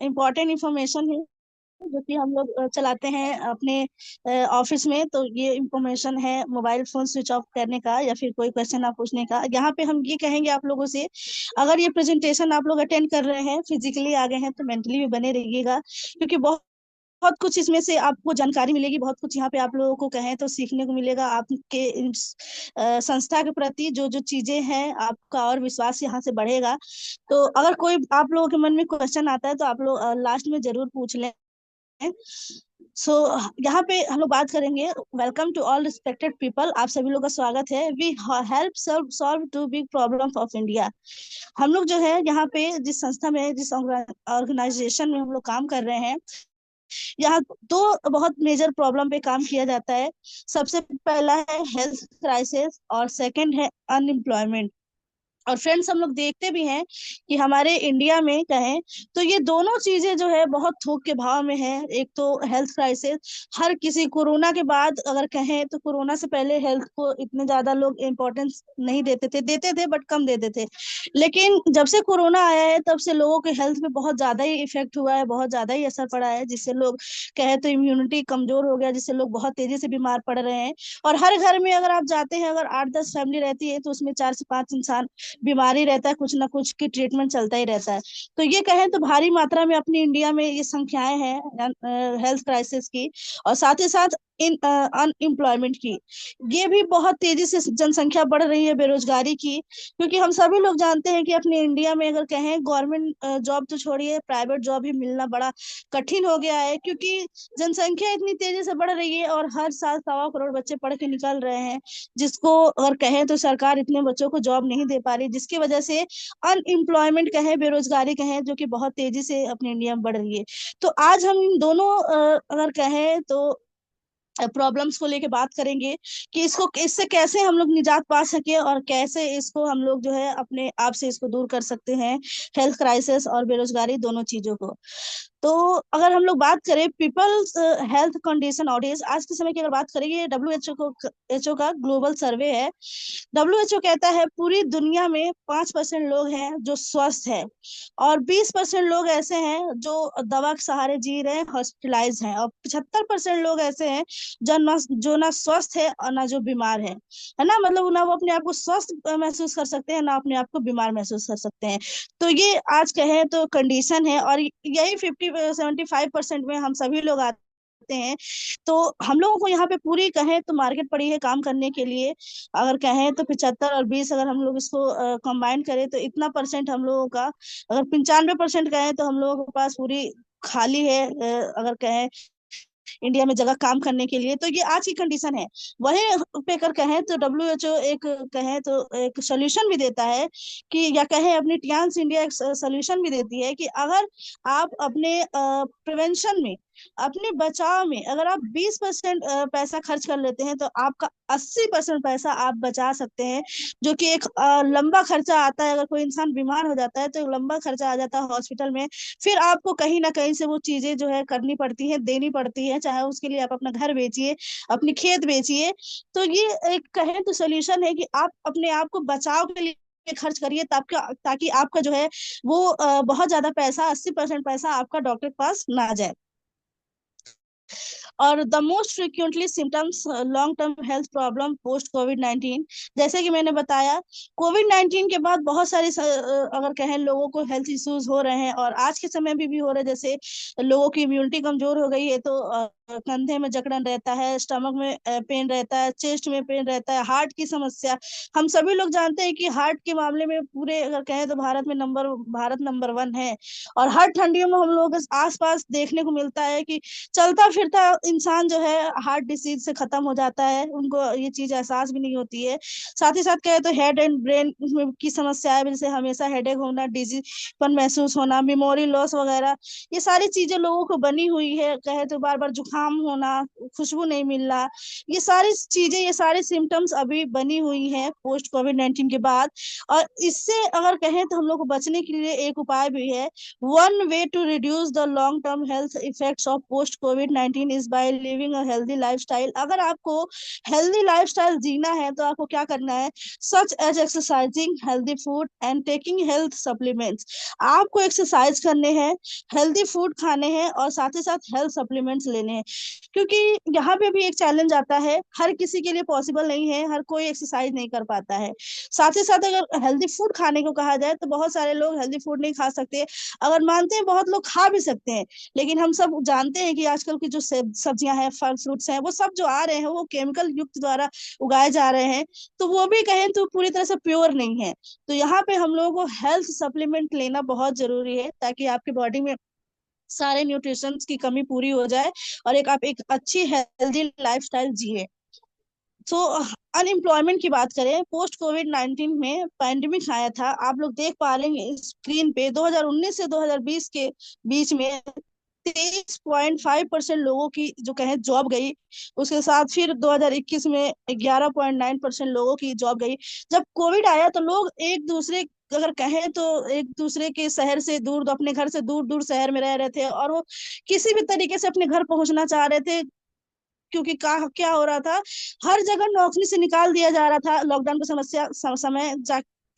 Important information है जो कि हम लोग चलाते हैं अपने ऑफिस में। तो ये इंफॉर्मेशन है मोबाइल फोन स्विच ऑफ करने का या फिर कोई क्वेश्चन आप पूछने का। यहाँ पे हम ये कहेंगे आप लोगों से, अगर ये प्रेजेंटेशन आप लोग अटेंड कर रहे हैं, फिजिकली आ गए हैं, तो मेंटली भी बने रहिएगा, क्योंकि बहुत बहुत कुछ इसमें से आपको जानकारी मिलेगी। बहुत कुछ यहाँ पे आप लोगों को कहें तो सीखने को मिलेगा। आपके संस्था के प्रति जो जो चीजें हैं, आपका और विश्वास यहाँ से बढ़ेगा। तो अगर कोई आप लोगों के मन में क्वेश्चन आता है तो आप लोग लास्ट में जरूर पूछ लें। सो यहाँ पे हम लोग बात करेंगे। Welcome to all respected people, आप सभी लोग का स्वागत है। We help solve to big problem of India. हम लोग जो है यहाँ पे जिस संस्था में, जिस ऑर्गेनाइजेशन में हम लोग काम कर रहे हैं, यहाँ दो बहुत मेजर प्रॉब्लम पे काम किया जाता है। सबसे पहला है हेल्थ क्राइसिस और सेकंड है अनएम्प्लॉयमेंट। और फ्रेंड्स, हम लोग देखते भी हैं कि हमारे इंडिया में कहें तो ये दोनों चीजें जो है बहुत थोक के भाव में है। एक तो हेल्थ क्राइसिस, हर किसी कोरोना के बाद अगर कहें तो कोरोना से पहले हेल्थ को इतने ज्यादा लोग इम्पोर्टेंस नहीं देते थे बट कम देते थे। लेकिन जब से कोरोना आया है तब से लोगों के हेल्थ में बहुत ज्यादा ही इफेक्ट हुआ है, बहुत ज्यादा ही असर पड़ा है, जिससे लोग कहे तो इम्यूनिटी कमजोर हो गया, जिससे लोग बहुत तेजी से बीमार पड़ रहे हैं। और हर घर में अगर आप जाते हैं, अगर 8-10 फैमिली रहती है तो उसमें 4 से 5 इंसान बीमारी रहता है, कुछ ना कुछ की ट्रीटमेंट चलता ही रहता है। तो ये कहें तो भारी मात्रा में अपनी इंडिया में ये संख्याएं हैं हेल्थ क्राइसिस की, और साथ ही साथ इन अनएम्प्लॉयमेंट की। ये भी बहुत तेजी से जनसंख्या बढ़ रही है, बेरोजगारी की। क्योंकि हम सभी लोग जानते हैं कि अपने इंडिया में अगर कहें गवर्नमेंट जॉब तो छोड़िए, प्राइवेट जॉब भी मिलना बड़ा कठिन हो गया है, क्योंकि जनसंख्या इतनी तेजी से बढ़ रही है और हर साल 1.25 करोड़ बच्चे पढ़ के निकल रहे हैं, जिसको अगर कहें तो सरकार इतने बच्चों को जॉब नहीं दे पा रही, जिसकी वजह से अनएम्प्लॉयमेंट कहें, बेरोजगारी कहें, जो कि बहुत तेजी से अपने इंडिया में बढ़ रही है। तो आज हम इन दोनों अगर कहें तो प्रॉब्लम्स को लेके बात करेंगे कि इसको, इससे कैसे हम लोग निजात पा सके और कैसे इसको हम लोग जो है अपने आप से इसको दूर कर सकते हैं, हेल्थ क्राइसिस और बेरोजगारी दोनों चीजों को। तो अगर हम लोग बात करें पीपल्स हेल्थ कंडीशन ऑडिट, आज के समय की अगर बात करेंगे, डब्ल्यू एच ओ का ग्लोबल सर्वे है। डब्ल्यूएचओ कहता है पूरी दुनिया में 5% लोग हैं जो स्वस्थ है, और 20% लोग ऐसे हैं जो दवा के सहारे जी रहे हैं, हॉस्पिटलाइज हैं, और 75% लोग ऐसे हैं जो ना स्वस्थ है और ना जो बीमार है ना, मतलब ना वो अपने आप को स्वस्थ महसूस कर सकते हैं, ना अपने आप को बीमार महसूस कर सकते हैं। तो ये आज कहें तो कंडीशन है, और यही 75% में हम सभी लोग आते हैं। तो हम लोगों को यहाँ पे पूरी कहें तो मार्केट पड़ी है काम करने के लिए। अगर कहें तो 75 और 20 अगर हम लोग इसको कंबाइन करें तो इतना परसेंट हम लोगों का, अगर 95% कहें तो हम लोगों के पास पूरी खाली है, अगर कहें इंडिया में जगह काम करने के लिए। तो ये आज की कंडीशन है। वहीं पे कर कहें तो डब्ल्यूएचओ एक कहें तो एक सोल्यूशन भी देता है कि, या कहें अपनी टियान्स इंडिया एक सोल्यूशन भी देती है कि अगर आप अपने प्रिवेंशन में, अपने बचाव में अगर आप 20% पैसा खर्च कर लेते हैं तो आपका 80% पैसा आप बचा सकते हैं, जो कि एक लंबा खर्चा आता है। अगर कोई इंसान बीमार हो जाता है तो एक लंबा खर्चा आ जाता है हॉस्पिटल में, फिर आपको कहीं ना कहीं से वो चीजें जो है करनी पड़ती है, देनी पड़ती है, चाहे उसके लिए आप अपना घर बेचिए, अपनी खेत बेचिए। तो ये एक कहें तो सोल्यूशन है कि आप अपने आप को बचाव के लिए खर्च करिए, ताकि आपका जो है वो बहुत ज्यादा पैसा, 80% पैसा आपका डॉक्टर के पास ना जाए। और the most frequently symptoms long term health problem post covid 19, जैसे कि मैंने बताया, कोविड 19 के बाद बहुत सारे अगर कहें लोगों को हेल्थ इश्यूज हो रहे हैं, और आज के समय में भी हो रहे हैं। जैसे लोगों की इम्यूनिटी कमजोर हो गई है तो कंधे में जकड़न रहता है, स्टमक में पेन रहता है, चेस्ट में पेन रहता है, हार्ट की समस्या। हम सभी लोग जानते हैं कि हार्ट के मामले में पूरे अगर कहें तो भारत नंबर 1 है। और हर ठंडियों में हम लोग आसपास देखने को मिलता है कि चलता फिरता इंसान जो है हार्ट डिसीज से खत्म हो जाता है, उनको ये चीज एहसास भी नहीं होती है। साथ ही साथ कहे तो हेड एंड ब्रेन की समस्या है, जैसे हमेशा हेडेक होना, डिजीपन महसूस होना, मेमोरी लॉस वगैरह, ये सारी चीजें लोगों को बनी हुई है। कहे तो बार बार जुकाम होना, खुशबू नहीं मिलना, ये सारी चीजें, ये सारे सिम्टम्स अभी बनी हुई है पोस्ट कोविड 19 के बाद। और इससे अगर कहें तो हम लोग को बचने के लिए एक उपाय भी है। One way to reduce the long term health effects of post covid 19 is by living a healthy lifestyle. अगर आपको हेल्दी लाइफस्टाइल जीना है तो आपको क्या करना है, such as exercising, healthy food and taking health supplements. आपको एक्सरसाइज करने हैं, हेल्दी फूड खाने हैं और साथ ही साथ हेल्थ सप्लीमेंट्स लेने हैं। क्योंकि यहाँ पे भी एक चैलेंज आता है, हर किसी के लिए पॉसिबल नहीं है, हर कोई एक्सरसाइज नहीं कर पाता है। साथ ही साथ अगर हेल्दी फूड खाने को कहा जाए तो बहुत सारे लोग हेल्दी फूड नहीं खा सकते। अगर मानते हैं बहुत लोग खा भी सकते हैं, लेकिन हम सब जानते हैं कि आजकल की जो सब्जियां हैं, फल फ्रूट्स हैं, वो सब जो आ रहे हैं वो केमिकल युक्त द्वारा उगाए जा रहे हैं। तो वो भी कहें तो पूरी तरह से प्योर नहीं है। तो यहाँ पे हम लोगों को हेल्थ सप्लीमेंट लेना बहुत जरूरी है, ताकि आपकी बॉडी में सारे न्यूट्रिशंस की कमी पूरी हो जाए और आप एक अच्छी हेल्दी लाइफस्टाइल जिए। तो अनएम्प्लॉयमेंट की बात करें, पोस्ट कोविड 19 में पैंडेमिक आया था, आप लोग देख पा रहे हैं स्क्रीन पे 2019 से 2020 के बीच में 23.5% लोगों की जो कहें जॉब गई। उसके साथ फिर 2021 में 11.9% लोगों की जॉब गई। जब कोविड आया तो लोग एक दूसरे, अगर कहें तो एक दूसरे के शहर से दूर, अपने घर से दूर दूर शहर में रह रहे थे और वो किसी भी तरीके से अपने घर पहुंचना चाह रहे थे। क्योंकि क्या हो रहा था, हर जगह नौकरी से निकाल दिया जा रहा था लॉकडाउन की समस्या समय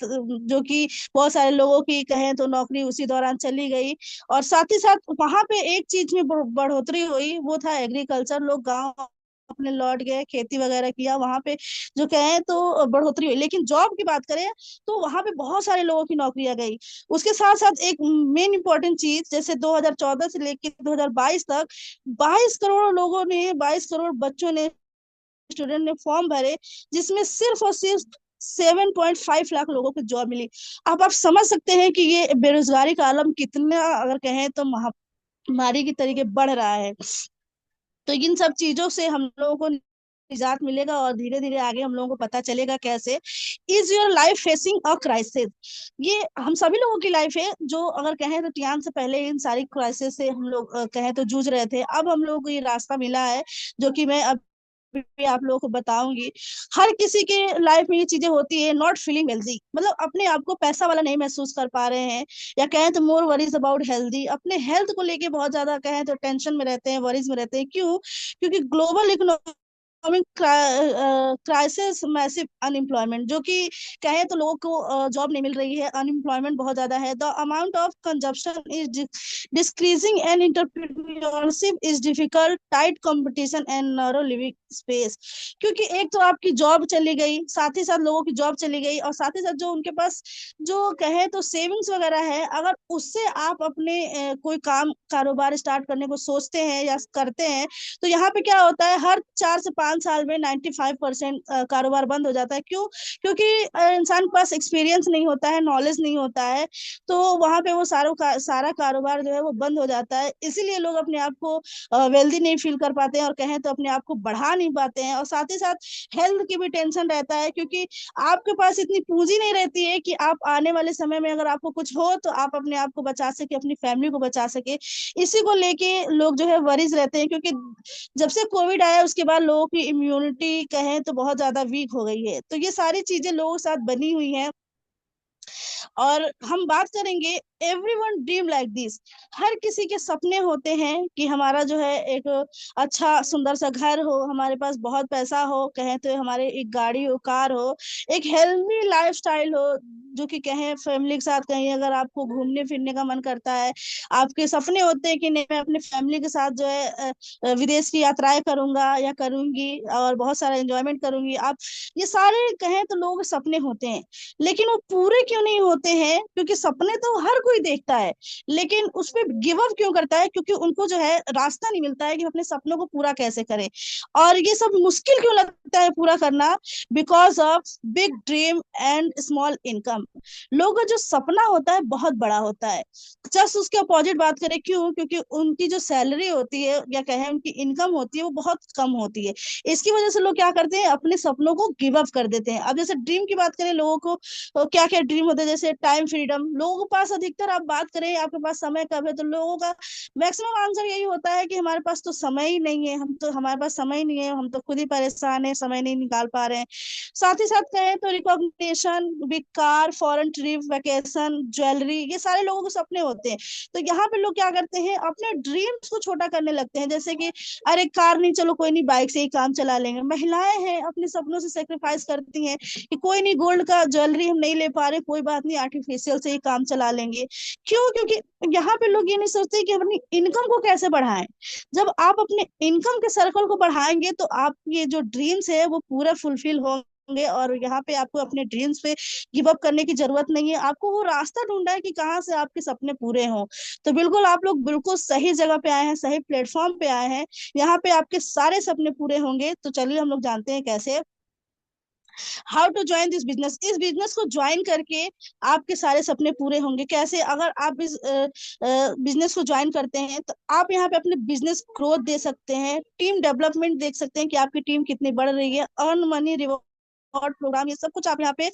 जो कि बहुत सारे लोगों की कहें तो नौकरी उसी दौरान चली गई। और साथ ही साथ वहां पे एक चीज में बढ़ोतरी हुई, वो था एग्रीकल्चर। लोग गांव अपने लौट गए, खेती वगैरह किया, वहां पे जो कहें तो बढ़ोतरी हुई। लेकिन जॉब की बात करें तो वहां पे बहुत सारे लोगों की नौकरियां गई। उसके साथ साथ एक मेन इंपॉर्टेंट चीज, जैसे 2014 से लेकर 2022 तक 22 करोड़ लोगों ने, 22 करोड़ बच्चों ने, स्टूडेंट ने फॉर्म भरे, जिसमें सिर्फ और सिर्फ 7.5 लाख लोगों को जॉब मिली। अब आप समझ सकते हैं कि ये बेरोजगारी का आलम कितना, अगर कहें तो महामारी की तरीके बढ़ रहा है। तो इन सब चीजों से हम लोगों को निजात मिलेगा और धीरे धीरे आगे हम लोगों को पता चलेगा कैसे। Is your life facing a crisis? ये हम सभी लोगों की लाइफ है, जो अगर कहें तो टियान से पहले इन सारी क्राइसिस से हम लोग कहें तो जूझ रहे थे। अब हम लोगों को ये रास्ता मिला है, जो कि मैं अब भी आप लोगों को बताऊंगी। हर किसी के लाइफ में ये चीजें होती है, नॉट फीलिंग हेल्दी, मतलब अपने आप को पैसा वाला नहीं महसूस कर पा रहे हैं, या कहें तो मोर वरीज अबाउट हेल्दी, अपने हेल्थ को लेके बहुत ज्यादा कहें तो टेंशन में रहते हैं, वरीज में रहते हैं। क्यों? क्योंकि global economic crisis, massive unemployment, जो कि कहें तो लोगों को जॉब नहीं मिल रही है, अनएम्प्लॉयमेंट बहुत ज्यादा है। The amount of consumption is decreasing and entrepreneurship is difficult, tight competition and narrow living space. क्योंकि एक तो आपकी जॉब चली गई, साथ ही साथ लोगों की जॉब चली गई, और साथ ही साथ जो उनके पास जो कहे तो सेविंग्स वगैरह है, अगर उससे आप अपने कोई काम कारोबार स्टार्ट करने को सोचते हैं या करते हैं, तो यहाँ पे क्या होता है, हर 4 से 5 साल में 95% कारोबार बंद हो जाता है। क्यों? क्योंकि इंसान के पास एक्सपीरियंस नहीं होता है, नॉलेज नहीं होता है, तो वहां पे वो सारा कारोबार जो है वो बंद हो जाता है। इसीलिए लोग अपने आप को वेल्दी नहीं फील कर पाते हैं, और कहें तो अपने आप को बढ़ा नहीं पाते हैं। और साथ ही साथ हेल्थ की भी टेंशन रहता है, क्योंकि आपके पास इतनी पूंजी नहीं रहती है कि आप आने वाले समय में अगर आपको कुछ हो तो आप अपने आप को बचा सके, अपनी फैमिली को बचा सके। इसी को लेके लोग जो है वरीज रहते हैं, क्योंकि जब से कोविड आया उसके बाद लोगों की इम्यूनिटी कहें तो बहुत ज्यादा वीक हो गई है। तो ये सारी चीजें लोगों के साथ बनी हुई हैं। और हम बात करेंगे, एवरीवन ड्रीम लाइक दिस, हर किसी के सपने होते हैं कि हमारा जो है एक अच्छा सुंदर सा घर हो, हमारे पास बहुत पैसा हो, कहें तो हमारे एक गाड़ी हो, कार हो, एक हेल्दी लाइफस्टाइल हो, जो कि कहें फैमिली के साथ कहीं अगर आपको घूमने फिरने का मन करता है, आपके सपने होते हैं कि नहीं मैं अपने फैमिली के साथ जो है विदेश की यात्राएं करूंगा या करूंगी और बहुत सारा एंजॉयमेंट करूंगी। आप ये सारे कहें तो लोगों के सपने होते हैं, लेकिन वो पूरे क्यों नहीं होते हैं? क्योंकि सपने तो हर कोई देखता है, लेकिन उस पर गिव अप क्यों करता है? क्योंकि उनको जो है रास्ता नहीं मिलता है कि अपने सपनों को पूरा कैसे करें। और ये सब मुश्किल क्यों लगता है पूरा करना? Because of big dream and small income. लोगों का जो सपना होता है बहुत बड़ा होता है, जस्ट उसके अपोजिट बात करें, क्यों? क्योंकि उनकी जो सैलरी होती है या कहें उनकी इनकम होती है वो बहुत कम होती है। इसकी वजह से लोग क्या करते हैं, अपने सपनों को गिव अप कर देते हैं। अब जैसे ड्रीम की बात करें, लोगों को तो क्या क्या ड्रीम होते हैं, जैसे टाइम फ्रीडम, लोगों के पास अधिक अधिकतर आप बात करें आपके पास समय कब है, तो लोगों का मैक्सिमम आंसर यही होता है कि हमारे पास तो समय ही नहीं है, हमारे पास समय ही नहीं है, हम तो खुद ही परेशान है, समय नहीं निकाल पा रहे हैं। साथ ही साथ कहें तो recognition, big car, foreign trip, vacation, jewellery, ये सारे लोगों के सपने होते हैं। तो यहाँ पे लोग क्या करते हैं, अपने ड्रीम्स को छोटा करने लगते हैं, जैसे कि अरे कार नहीं, चलो कोई नहीं, बाइक से ही काम चला लेंगे। महिलाएं हैं अपने सपनों से सेक्रीफाइस करती हैं कि कोई नहीं, गोल्ड का ज्वेलरी हम नहीं ले पा रहे, कोई बात नहीं, आर्टिफिशियल से ही काम चला लेंगे। क्यों? क्योंकि यहाँ पे लोग ये नहीं सोचते कि अपनी इनकम को कैसे बढ़ाएं। जब आप अपने इनकम के सर्कल को बढ़ाएंगे तो आपके जो ड्रीम्स है वो पूरा फुलफिल होंगे, और यहाँ पे आपको अपने ड्रीम्स पे गिव अप करने की जरूरत नहीं है। आपको वो रास्ता ढूंढना है कि कहाँ से आपके सपने पूरे हों। तो बिल्कुल आप लोग बिल्कुल सही जगह पे आए हैं, सही प्लेटफॉर्म पे आए हैं। यहाँ पे आपके सारे सपने पूरे होंगे। तो चलिए हम लोग जानते हैं कैसे, how to join this business. इस बिजनेस को ज्वाइन करके आपके सारे सपने पूरे होंगे। कैसे? अगर आप इस बिजनेस को ज्वाइन करते हैं तो आप यहाँ पे अपने बिजनेस ग्रोथ दे सकते हैं, टीम डेवलपमेंट देख सकते हैं कि आपकी टीम कितनी बढ़ रही है, अर्न मनी, रिवॉर्ड प्रोग्राम, ये सब कुछ आप यहाँ पे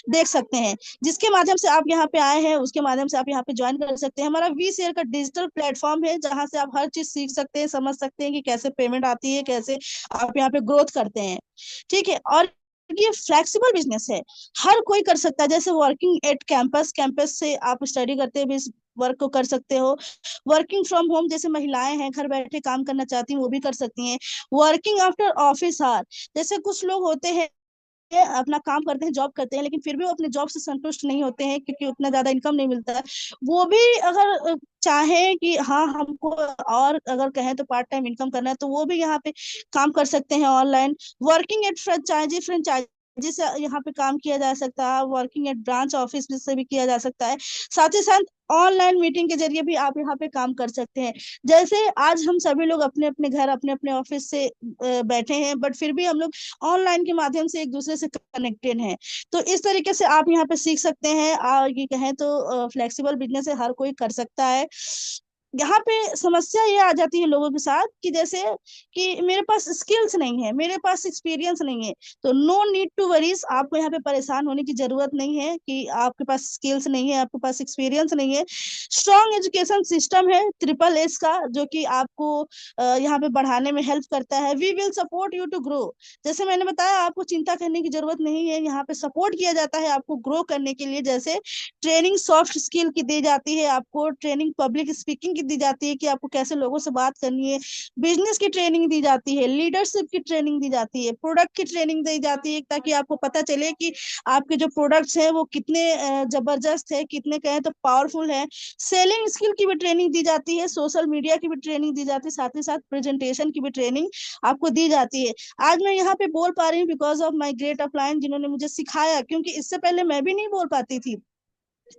देख सकते हैं। जिसके माध्यम से आप यहाँ पे आए हैं उसके माध्यम से आप यहाँ पे ज्वाइन कर सकते हैं। हमारा वी शेयर का डिजिटल प्लेटफॉर्म है जहां से आप हर चीज सीख सकते हैं, समझ सकते हैं कि कैसे पेमेंट आती है, कैसे आप यहाँ पे ग्रोथ करते हैं। ठीक है? और ये फ्लेक्सिबल बिजनेस है, हर कोई कर सकता है। जैसे वर्किंग एट कैंपस, कैंपस से आप स्टडी करते हुए इस वर्क को कर सकते हो। वर्किंग फ्रॉम होम, जैसे महिलाएं हैं घर बैठे काम करना चाहती हैं वो भी कर सकती हैं। वर्किंग आफ्टर ऑफिस आवर, जैसे कुछ लोग होते हैं अपना काम करते हैं, जॉब करते हैं, लेकिन फिर भी वो अपने जॉब से संतुष्ट नहीं होते हैं क्योंकि उतना ज्यादा इनकम नहीं मिलता है। वो भी अगर चाहे कि हाँ हमको और अगर कहें तो पार्ट टाइम इनकम करना है तो वो भी यहाँ पे काम कर सकते हैं online. Working at franchisee, franchisee से यहाँ पे काम किया जा सकता है। वर्किंग एट ब्रांच ऑफिस से भी किया जा सकता है। साथ ही साथ ऑनलाइन मीटिंग के जरिए भी आप यहाँ पे काम कर सकते हैं। जैसे आज हम सभी लोग अपने अपने घर, अपने अपने ऑफिस से बैठे हैं, बट फिर भी हम लोग ऑनलाइन के माध्यम से एक दूसरे से कनेक्टेड हैं। तो इस तरीके से आप यहाँ पे सीख सकते हैं। ये कहें तो फ्लेक्सिबल बिजनेस है, हर कोई कर सकता है। यहाँ पे समस्या ये आ जाती है लोगों के साथ कि जैसे कि मेरे पास स्किल्स नहीं है, मेरे पास एक्सपीरियंस नहीं है। तो नो नीड टू वरीज, आपको यहाँ पे परेशान होने की जरूरत नहीं है कि आपके पास स्किल्स नहीं है, आपके पास एक्सपीरियंस नहीं है। स्ट्रॉन्ग एजुकेशन सिस्टम है ट्रिपल एस का, जो कि आपको यहाँ पे बढ़ाने में हेल्प करता है। We will support you to grow, जैसे मैंने बताया आपको चिंता करने की जरूरत नहीं है, यहाँ पे सपोर्ट किया जाता है आपको ग्रो करने के लिए। जैसे ट्रेनिंग सॉफ्ट स्किल की दी जाती है, आपको ट्रेनिंग पब्लिक स्पीकिंग की दी जाती है कि आपको कैसे लोगों से बात करनी है। बिजनेस की ट्रेनिंग दी जाती है, लीडरशिप की ट्रेनिंग दी जाती है, प्रोडक्ट की ट्रेनिंग दी जाती है ताकि आपको पता चले कि आपके जो प्रोडक्ट्स हैं वो कितने जबरदस्त है, कितने कहें तो पावरफुल है। सेलिंग स्किल की भी ट्रेनिंग दी जाती है, सोशल मीडिया की भी ट्रेनिंग दी जाती है, साथ ही साथ प्रेजेंटेशन की भी ट्रेनिंग आपको दी जाती है। आज मैं यहाँ पे बोल पा रही हूँ because of my great upline, जिन्होंने मुझे सिखाया, क्योंकि इससे पहले मैं भी नहीं बोल पाती थी।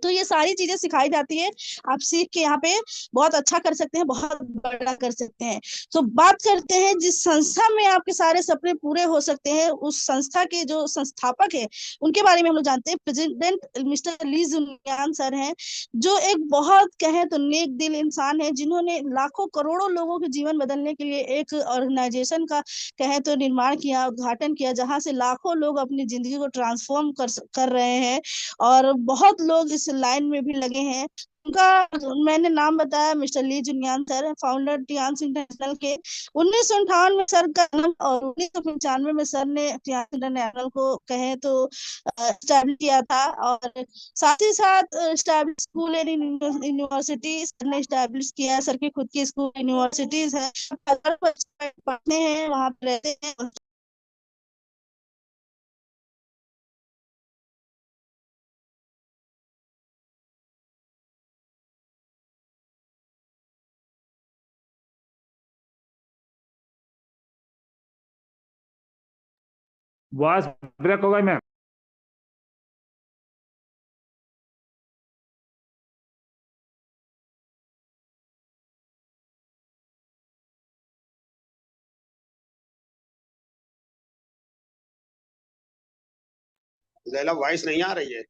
तो ये सारी चीजें सिखाई जाती है, आप सीख के यहाँ पे बहुत अच्छा कर सकते हैं, बहुत बड़ा कर सकते हैं। तो बात करते हैं जिस संस्था में आपके सारे सपने पूरे हो सकते हैं, उस संस्था के जो संस्थापक है उनके बारे में हम लोग जानते हैं। प्रेसिडेंट मिस्टर ली जुनियान सर हैं, जो एक बहुत कहें तो नेक दिल इंसान है, जिन्होंने लाखों करोड़ों लोगों के जीवन बदलने के लिए एक ऑर्गेनाइजेशन का कहें तो निर्माण किया, उद्घाटन किया, जहां से लाखों लोग अपनी जिंदगी को ट्रांसफॉर्म कर रहे हैं। और बहुत लोग इस लाइन में भी लगे हैं। उनका मैंने नाम बताया, मिस्टर ली जुनियान सर, फाउंडर टियांस इंटरनेशनल के। 1958 में सर का जन्म, और 1995 में सर ने टियांस इंटरनेशनल को कहे तो स्टैब्लिश किया था। और साथ ही साथ establish school and university sir ने स्टैब्लिश किया है। सर की खुद की स्कूल यूनिवर्सिटीज है, पढ़ते हैं वहां पे रहते हैं। वॉइस ब्रेक हो गई मैम। जैला वॉइस नहीं आ रही है।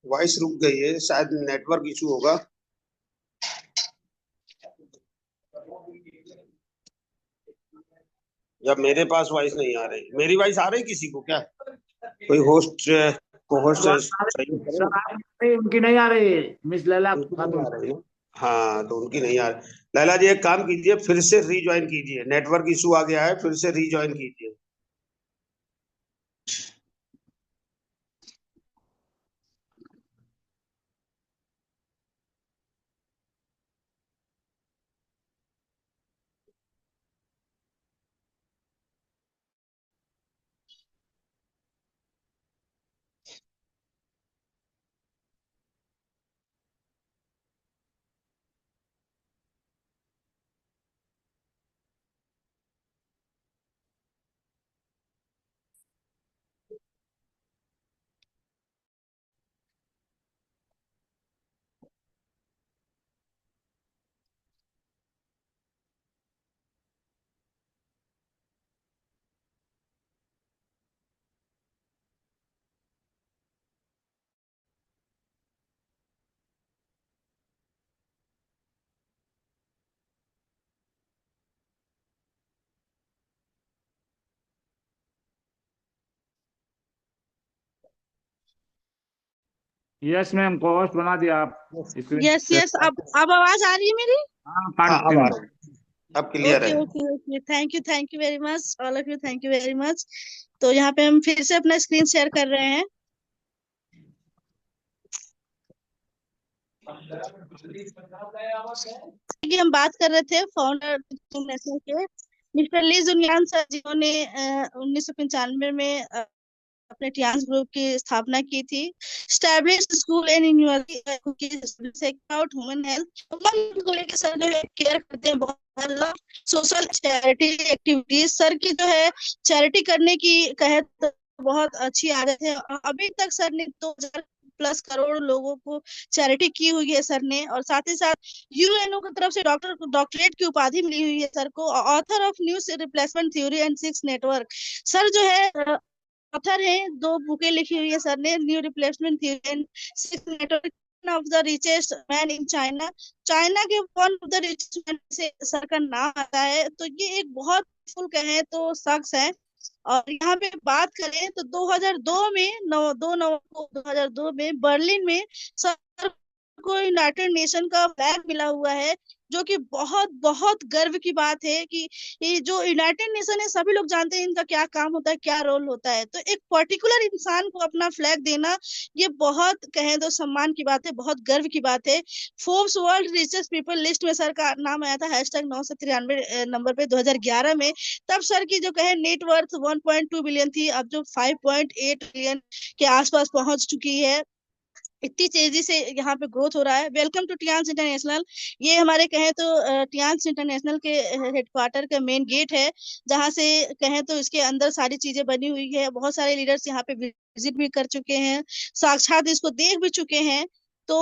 वॉइस रुक गई है, शायद नेटवर्क इशू होगा। या मेरे पास वॉइस नहीं आ रही, मेरी वॉइस आ रही किसी को क्या? कोई होस्ट को होस्ट सर सही करे सर ना? उनकी नहीं आ रही, मिस लैला उनकी नहीं खातून। आ रही ना? हाँ, तो उनकी नहीं आ रही। लैला जी, एक काम कीजिए, फिर से रीज्वाइन कीजिए, नेटवर्क इशू आ गया है, फिर से रीज्वाइन कीजिए। यस मैम, को होस्ट बना दिया आप। स्क्रीन यस शेयर यस, कर। अब आवाज आ रही है मेरी? हाँ, हाँ, अब आ कंटिन्यू। रही है, अब क्लियर ओके है। Okay okay, thank you very much all of you, thank you very much. तो यहाँ पे हम फिर से अपना स्क्रीन शेयर कर रहे हैं। कि हम बात कर रहे थे फाउंडर नेशनल के मिस्टर ली जुनियान सर, जिन्होंने 1995 में अपने टियांस ग्रुप की स्थापना की थी। Establish school and university about human health, human को लेकर सर जो है केयर करते हैं बहुत। सोशल चैरिटी एक्टिविटीज सर की जो है चैरिटी करने की कहे तो बहुत अच्छी आदत है। अभी तक सर ने 2,000+ करोड़ लोगों को चैरिटी की हुई है सर ने, और साथ ही साथ यूएनओ की तरफ से डॉक्टरेट की उपाधि मिली हुई है सर को। Author of new replacement theory and six network sir जो है ऑथर है, 2 बुकें लिखी हुई है सर ने, new replacement theory and six network of the richest man in China. China के one of the richest man से सर का नाम आता है, तो ये एक बहुत फुल कहें तो शख्स है। और यहाँ पे बात करें तो 2002 में 2002 में बर्लिन में सर को यूनाइटेड नेशन का फ्लैग मिला हुआ है, जो कि बहुत बहुत गर्व की बात है कि ये जो यूनाइटेड नेशन है सभी लोग जानते हैं इनका क्या काम होता है, क्या रोल होता है। तो एक पर्टिकुलर इंसान को अपना फ्लैग देना ये बहुत कहें तो सम्मान की बात है, बहुत गर्व की बात है। Forbes world richest people list में सर का नाम आया था #993 नंबर पे 2011 में। तब सर की जो कहे नेटवर्थ 1.2 बिलियन थी, अब जो 5.8 बिलियन के आसपास पहुंच चुकी है। इतनी तेजी से यहाँ पे ग्रोथ हो रहा है। Welcome to Tiens International. ये हमारे कहें तो टियांस इंटरनेशनल के हेडक्वार्टर का मेन गेट है, जहाँ से कहें तो इसके अंदर सारी चीजें बनी हुई है। बहुत सारे लीडर्स यहाँ पे विजिट भी कर चुके हैं, साक्षात इसको देख भी चुके हैं। तो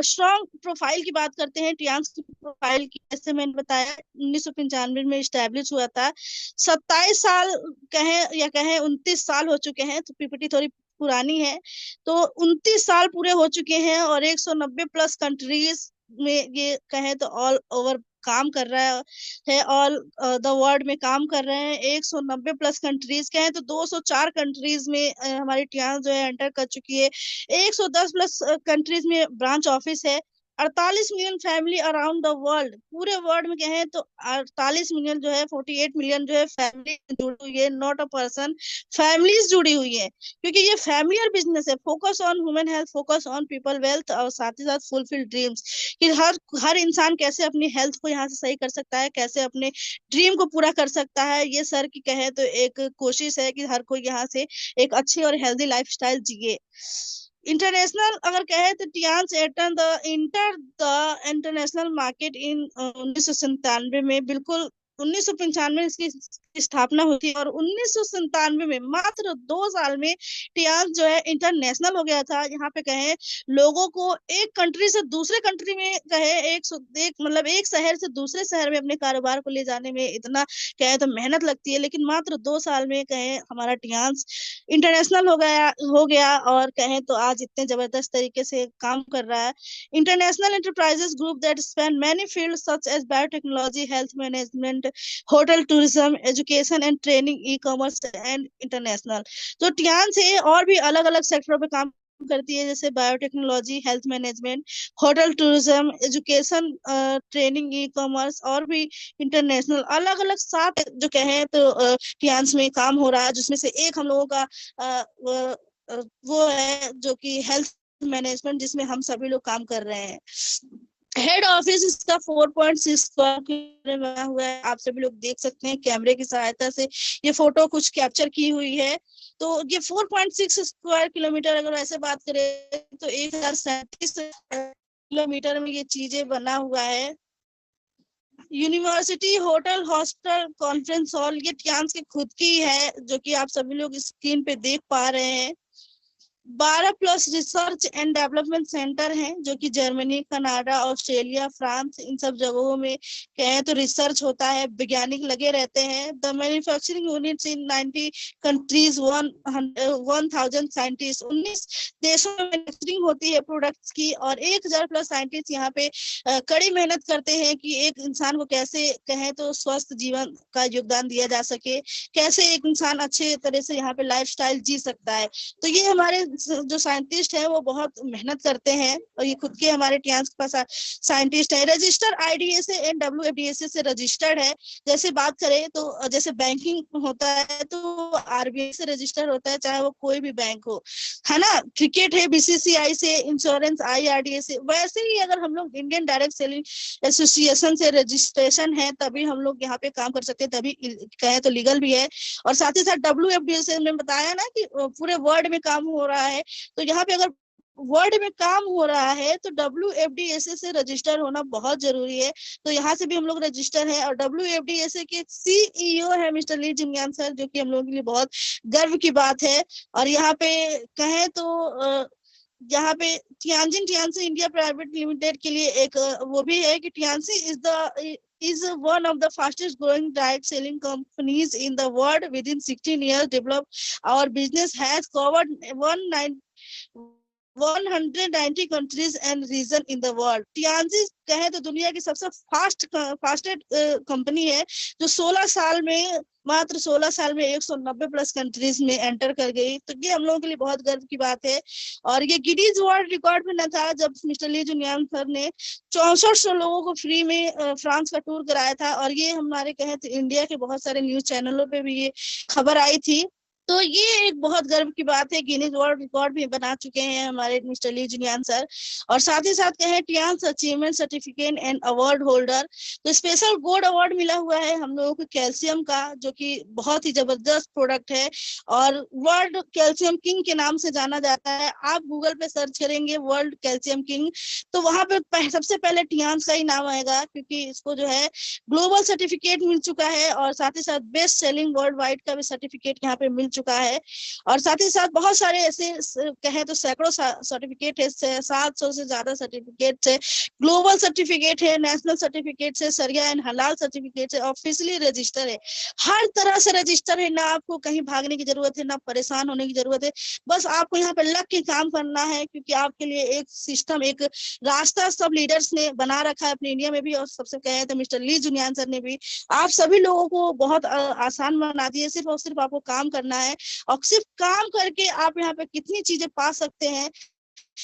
स्ट्रॉन्ग प्रोफाइल की बात करते हैं। टियांस की प्रोफाइल की, जैसे मैंने बताया 1995 में स्टैब्लिश हुआ था। 27 साल कहें या कहें 29 साल हो चुके हैं, तो पीपीटी थोड़ी पुरानी है। तो 29 साल पूरे हो चुके हैं और 190+ कंट्रीज में ये कहें तो ऑल ओवर काम कर रहा है, ऑल द वर्ल्ड में काम कर रहे हैं। 190+ कंट्रीज कहें तो 204 कंट्रीज में हमारी टियान जो है एंटर कर चुकी है। 110+ कंट्रीज में ब्रांच ऑफिस है। 48 million family around the world, पूरे वर्ल्ड में कहें तो 48 मिलियन जो है, 48 मिलियन जो है फैमिली जुड़ी हुई है, नॉट अ पर्सन, फैमिलीज जुड़ी हुई है। क्योंकि ये फैमिली और बिजनेस है, focus on human health, focus on people wealth, और साथ ही साथ फुलफिल ड्रीम्स, कि हर हर इंसान कैसे अपनी हेल्थ को यहाँ से सही कर सकता है, कैसे अपने ड्रीम को पूरा कर सकता है। ये सर की कहे तो एक कोशिश है कि हर कोई यहाँ से एक अच्छी और हेल्दी लाइफस्टाइल जिए। इंटरनेशनल अगर कहे तो Tiens enter the international market in 1997 में, बिल्कुल 1995 में इसकी स्थापना हुई थी और 1997 में मात्र 2 साल में टियास जो है इंटरनेशनल हो गया था। यहाँ पे कहे लोगों को एक कंट्री से दूसरे कंट्री में कहे एक मतलब एक शहर से दूसरे शहर में अपने कारोबार को ले जाने में इतना कहे तो मेहनत लगती है, लेकिन मात्र 2 साल में कहे हमारा टियास इंटरनेशनल हो गया और कहें तो आज इतने जबरदस्त तरीके से काम कर रहा है। International enterprises group that span many fields such as biotechnology, health management, hotel tourism, education and training, e commerce and international. तो टियास है और भी अलग अलग सेक्टरों पे काम करती है, जैसे biotechnology, health management, hotel tourism, education, training, e commerce और भी इंटरनेशनल, अलग अलग 7 जो कहें तो टियास में काम हो रहा है, जिसमें से एक हम लोगों का वो है जो कि हेल्थ मैनेजमेंट, जिसमें हम सभी लोग काम कर रहे हैं। हेड ऑफिस इसका 4.6 स्क्वायर किलोमीटर बना हुआ है। आप सभी लोग देख सकते हैं कैमरे की सहायता से ये फोटो कुछ कैप्चर की हुई है। तो ये 4.6 स्क्वायर किलोमीटर अगर ऐसे बात करें तो 1037 किलोमीटर में ये चीजें बना हुआ है। University, hotel, hostel, conference hall ये टियास की खुद की है, जो कि आप सभी लोग स्क्रीन पे देख पा रहे हैं। 12+ रिसर्च एंड डेवलपमेंट सेंटर हैं, जो कि Germany, Canada, Australia, France in सब जगहों में कहें तो रिसर्च होता है, वैज्ञानिक लगे रहते हैं। The manufacturing units in 90 countries, 1000 scientist, 19 देशों में मैन्युफैक्चरिंग होती है प्रोडक्ट्स की, और 1000+ साइंटिस्ट यहाँ पे कड़ी मेहनत करते हैं कि एक इंसान को कैसे कहें तो स्वस्थ जीवन का योगदान दिया जा सके, कैसे एक इंसान अच्छे तरह से यहाँ पे लाइफस्टाइल जी सकता है। तो ये हमारे जो साइंटिस्ट है वो बहुत मेहनत करते हैं, और ये खुद के हमारे टियास के पास साइंटिस्ट है। रजिस्टर IDSA एंड WFDSA से रजिस्टर्ड है। जैसे बात करें तो जैसे बैंकिंग होता है तो RBI से रजिस्टर होता है, चाहे वो कोई भी बैंक हो, है ना। क्रिकेट है BCCI से, इंश्योरेंस IRDA से। वैसे ही अगर हम लोग इंडियन डायरेक्ट सेलिंग एसोसिएशन से रजिस्ट्रेशन है तभी हम लोग यहाँ पे काम कर सकते हैं, तभी कहें तो लीगल भी है। और साथ ही साथ WFDSA ने बताया ना कि पूरे वर्ल्ड में काम हो रहा है, तो यहाँ पे अगर वर्ल्ड में काम हो रहा है तो WFDSA से रजिस्टर होना बहुत जरूरी है। तो यहाँ से भी हम लोग रजिस्टर हैं, और WFDSA के CEO है मिस्टर ली जिंगयान सर, जो कि हम लोगों के लिए बहुत गर्व की बात है। और यहाँ पे कहें तो यहाँ पे टियान्जिन इंडिया प्राइवेट लिमिटेड के लिए एक वो भी है कि टियान्जी is one of the fastest growing direct selling companies in the world. Within 16 years developed, our business has covered 190 countries and region in the world. टियान्जी कहे तो दुनिया की सबसे फास्टेस्ट कंपनी है, जो 16 साल में मात्र 16 साल में 190+ कंट्रीज में एंटर कर गई। तो ये हम लोगों के लिए बहुत गर्व की बात है। और ये गिनीज वर्ल्ड रिकॉर्ड में न था जब मिस्टर ली जुनियांग सर ने 6400 लोगों को फ्री में फ्रांस का टूर कराया था, और ये हमारे कहे तो इंडिया के बहुत सारे न्यूज चैनलों पे भी ये खबर आई थी। तो ये एक बहुत गर्व की बात है, गिनीज वर्ल्ड रिकॉर्ड भी बना चुके हैं हमारे मिस्टर ली जुनियांग सर। और साथ ही साथ कहें Tiens achievement certificate and award holder. तो स्पेशल गोल्ड अवार्ड मिला हुआ है हम लोगों को कैल्शियम का, जो कि बहुत ही जबरदस्त प्रोडक्ट है और वर्ल्ड कैल्शियम किंग के नाम से जाना जाता है। आप गूगल पे सर्च करेंगे वर्ल्ड कैल्शियम किंग, तो वहां पे सबसे पहले टियास का ही नाम आएगा, क्योंकि इसको जो है ग्लोबल सर्टिफिकेट मिल चुका है, और साथ ही साथ बेस्ट सेलिंग वर्ल्ड वाइड का भी सर्टिफिकेट यहाँ पे मिल चुका है। और साथ ही साथ बहुत सारे ऐसे कहें तो सैकड़ों सर्टिफिकेट है, 700 से ज्यादा सर्टिफिकेट है, ग्लोबल सर्टिफिकेट है, नेशनल सर्टिफिकेट है, सरिया एंड हलाल सर्टिफिकेट है, ऑफिशियली रजिस्टर है। हर तरह से रजिस्टर है, ना आपको कहीं भागने की जरूरत है, ना परेशान होने की जरूरत है। बस आपको यहाँ पे लग के काम करना है, क्योंकि आपके लिए एक सिस्टम, एक रास्ता सब लीडर्स ने बना रखा है अपने इंडिया में भी, और सबसे कहे तो मिस्टर ली जुनियांग सर ने भी आप सभी लोगों को बहुत आसान बना दिए। सिर्फ और सिर्फ आपको काम करना है, और सिर्फ काम करके आप यहाँ पे कितनी चीजें पा सकते हैं,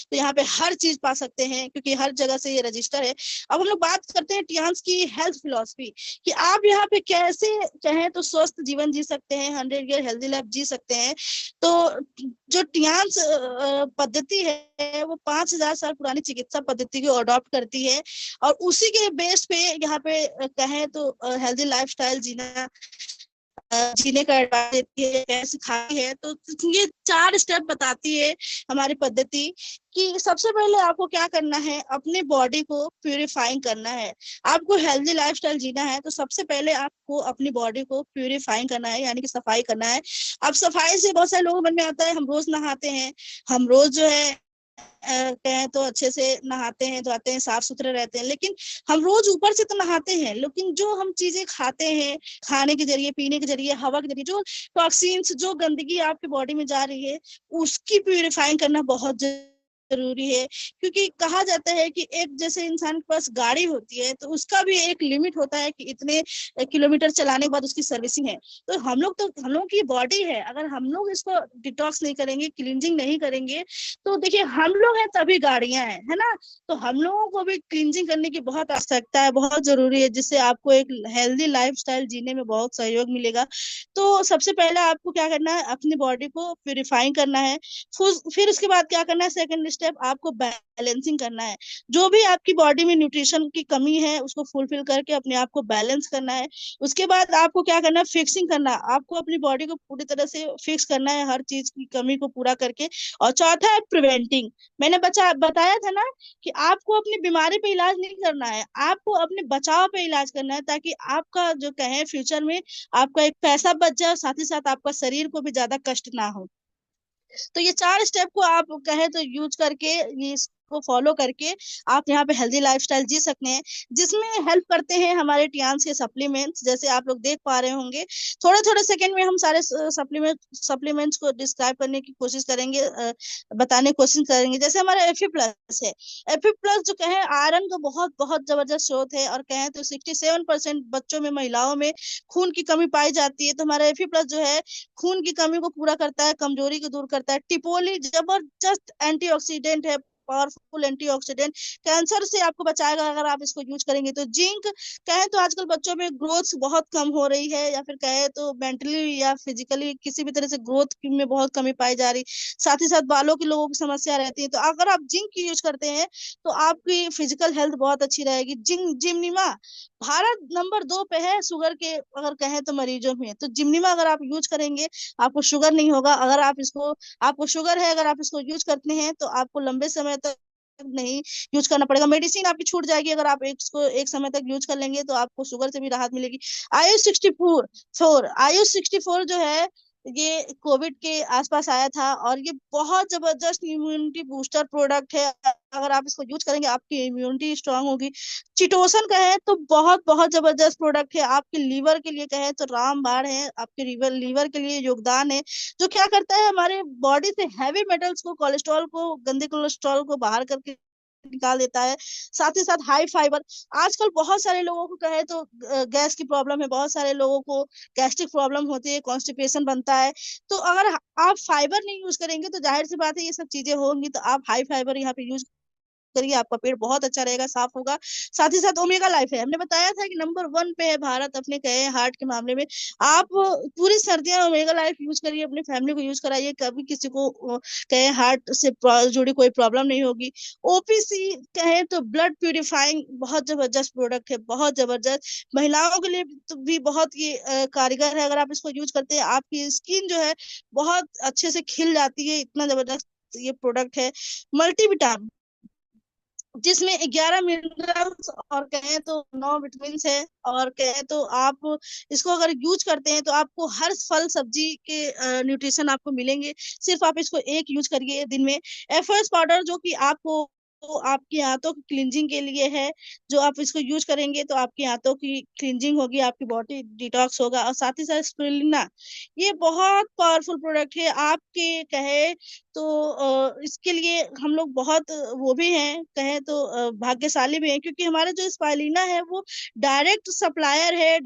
तो यहाँ पे हर चीज पा सकते हैं, क्योंकि हर जगह से ये रजिस्टर है। अब हम लोग बात करते हैं टियास की हेल्थ फिलॉसफी, कि आप यहाँ पे कैसे चाहें तो स्वस्थ जीवन जी सकते हैं, 100 ईयर हेल्दी लाइफ जी सकते हैं। तो जो टियास पद्धति है वो 5000 साल पुरानी चिकित्सा पद्धति को अडॉप्ट करती है, और उसी के बेस पे यहाँ पे कहें तो हेल्दी लाइफस्टाइल जीना जीने का एडवाइस देती है, कैसे सिखाती है। तो ये 4 स्टेप बताती है हमारी पद्धति कि सबसे पहले आपको क्या करना है, अपने बॉडी को प्यूरिफाइंग करना है। आपको हेल्दी लाइफस्टाइल जीना है तो सबसे पहले आपको अपनी बॉडी को प्यूरिफाइंग करना है, यानी कि सफाई करना है। अब सफाई से बहुत सारे लोगों के मन में आता है हम रोज नहाते हैं, हम रोज जो है कहें तो अच्छे से नहाते हैं, धोते हैं, साफ सुथरे रहते हैं, लेकिन हम रोज ऊपर से तो नहाते हैं, लेकिन जो हम चीजें खाते हैं, खाने के जरिए, पीने के जरिए, हवा के जरिए, जो टॉक्सिन्स, जो गंदगी आपकी बॉडी में जा रही है, उसकी प्यूरिफाइंग करना बहुत जरूरी है। क्योंकि कहा जाता है कि एक जैसे इंसान के पास गाड़ी होती है तो उसका भी एक लिमिट होता है कि इतने किलोमीटर चलाने के बाद उसकी सर्विसिंग है। तो हम लोग की बॉडी है, अगर हम लोग इसको डिटॉक्स नहीं करेंगे, क्लींजिंग नहीं करेंगे, तो देखिए हम लोग हैं तभी गाड़ियां हैं, है ना। तो हम लोगों को भी क्लींजिंग करने की बहुत आवश्यकता है, बहुत जरूरी है, जिससे आपको एक हेल्दी लाइफस्टाइल जीने में बहुत सहयोग मिलेगा। तो सबसे पहले आपको क्या करना है, अपनी बॉडी को प्यूरिफाइंग करना है। फिर उसके बाद क्या करना है, सेकंड स्टेप आपको बैलेंसिंग करना है। जो भी आपकी बॉडी में न्यूट्रिशन की कमी है उसको फुलफिल करके अपने आप को बैलेंस करना है। उसके बाद आपको क्या करना है, फिक्सिंग करना है। आपको अपनी बॉडी को पूरी तरह से फिक्स करना है, हर चीज की कमी को पूरा करके। और चौथा है प्रिवेंटिंग। मैंने बताया था ना कि आपको अपनी बीमारी पे इलाज नहीं करना है, आपको अपने बचाव पे इलाज करना है, ताकि आपका जो कहे फ्यूचर में आपका एक पैसा बच जाए और साथ ही साथ आपका शरीर को भी ज्यादा कष्ट ना हो। तो ये 4 स्टेप को आप कहें तो यूज करके, ये इसको फॉलो करके आप यहाँ पे हेल्दी लाइफस्टाइल जी सकते हैं, जिसमें हेल्प करते हैं हमारे टियान्स के सप्लीमेंट्स। जैसे आप लोग देख पा रहे होंगे, थोड़े थोड़े सेकंड में हम सारे सप्लीमेंट्स को डिस्क्राइब करने की कोशिश करेंगे, बताने की कोशिश करेंगे। जैसे हमारा Fe+ है। Fe+ जो कहें आयरन का बहुत बहुत जबरदस्त स्रोत है, और कहें तो 67% बच्चों में, महिलाओं में खून की कमी पाई जाती है। तो हमारा Fe+ जो है खून की कमी को पूरा करता है, कमजोरी को दूर करता है। टिपोली जबरदस्त एंटीऑक्सीडेंट है, पावरफुल एंटीऑक्सीडेंट, कैंसर से आपको बचाएगा अगर आप इसको यूज करेंगे। तो जिंक, कहें तो आजकल बच्चों में ग्रोथ बहुत कम हो रही है, या फिर कहें तो मेंटली या फिजिकली किसी भी तरह से ग्रोथ में बहुत कमी पाई जा रही। साथ ही साथ बालों की लोगों की समस्या रहती है, तो अगर आप जिंक यूज करते हैं तो आपकी फिजिकल हेल्थ बहुत अच्छी रहेगी। जिम्निमा भारत नंबर 2 पे है शुगर के, अगर कहें तो मरीजों में। तो जिम्निमा अगर आप यूज करेंगे आपको शुगर नहीं होगा। अगर आप इसको, आपको शुगर है, अगर आप इसको यूज करते हैं तो आपको लंबे समय तक नहीं यूज करना पड़ेगा। मेडिसिन आपकी छूट जाएगी अगर आप इसको एक समय तक यूज कर लेंगे, तो आपको शुगर से भी राहत मिलेगी। आयुष 64 जो है, ये कोविड के आसपास आया था, और ये बहुत जबरदस्त इम्यूनिटी बूस्टर प्रोडक्ट है। अगर आप इसको यूज करेंगे आपकी इम्यूनिटी स्ट्रांग होगी। चिटोसन कहें तो बहुत बहुत जबरदस्त प्रोडक्ट है, आपके लीवर के लिए कहें तो रामबाण है, आपके लीवर के लिए योगदान है। जो क्या करता है, हमारे बॉडी से हैवी मेटल्स को, कोलेस्ट्रॉल को, गंदे कोलेस्ट्रॉल को बाहर करके निकाल देता है। साथ ही साथ हाई फाइबर, आजकल बहुत सारे लोगों को कहे तो गैस की प्रॉब्लम है, बहुत सारे लोगों को गैस्ट्रिक प्रॉब्लम होती है, कॉन्स्टिपेशन बनता है। तो अगर आप फाइबर नहीं यूज करेंगे तो जाहिर सी बात है ये सब चीजें होंगी। तो आप हाई फाइबर यहाँ पे यूज करिए, आपका पेट बहुत अच्छा रहेगा, साफ होगा। साथ ही साथ ओमेगा लाइफ है, हमने बताया था कि नंबर 1 पे है भारत अपने कहे हार्ट के मामले में। आप पूरी सर्दियां ओमेगा लाइफ यूज करिए, अपनी फैमिली को यूज कराइए, कभी किसी को कहे हार्ट से जुड़ी कोई प्रॉब्लम नहीं होगी। ओपीसी कहे तो ब्लड प्यूरिफाइंग बहुत जबरदस्त प्रोडक्ट है, बहुत जबरदस्त, महिलाओं के लिए तो भी बहुत ये कारगर है। अगर आप इसको यूज करते हैं आपकी स्किन जो है बहुत अच्छे से खिल जाती है, इतना जबरदस्त ये प्रोडक्ट है। मल्टीविटामिन, जिसमें 11 मिनरल्स और कहें तो 9 विटामिन है, और कहें तो आप इसको अगर यूज करते हैं तो आपको हर फल सब्जी के न्यूट्रिशन आपको मिलेंगे। सिर्फ आप इसको एक यूज करिए दिन में। एफएस पाउडर जो कि आपको तो आपकी आंतों की क्लींजिंग के लिए है, जो आप इसको यूज करेंगे तो आपकी आंतों की क्लींजिंग होगी, आपकी बॉडी डिटॉक्स होगा। और साथ ही साथ स्पिरुलिना, ये बहुत पावरफुल प्रोडक्ट है आपके कहे तो इसके लिए हम लोग बहुत वो भी हैं, कहें तो भाग्यशाली भी हैं, क्योंकि हमारा जो स्पाइलिना है वो डायरेक्ट सप्लायर है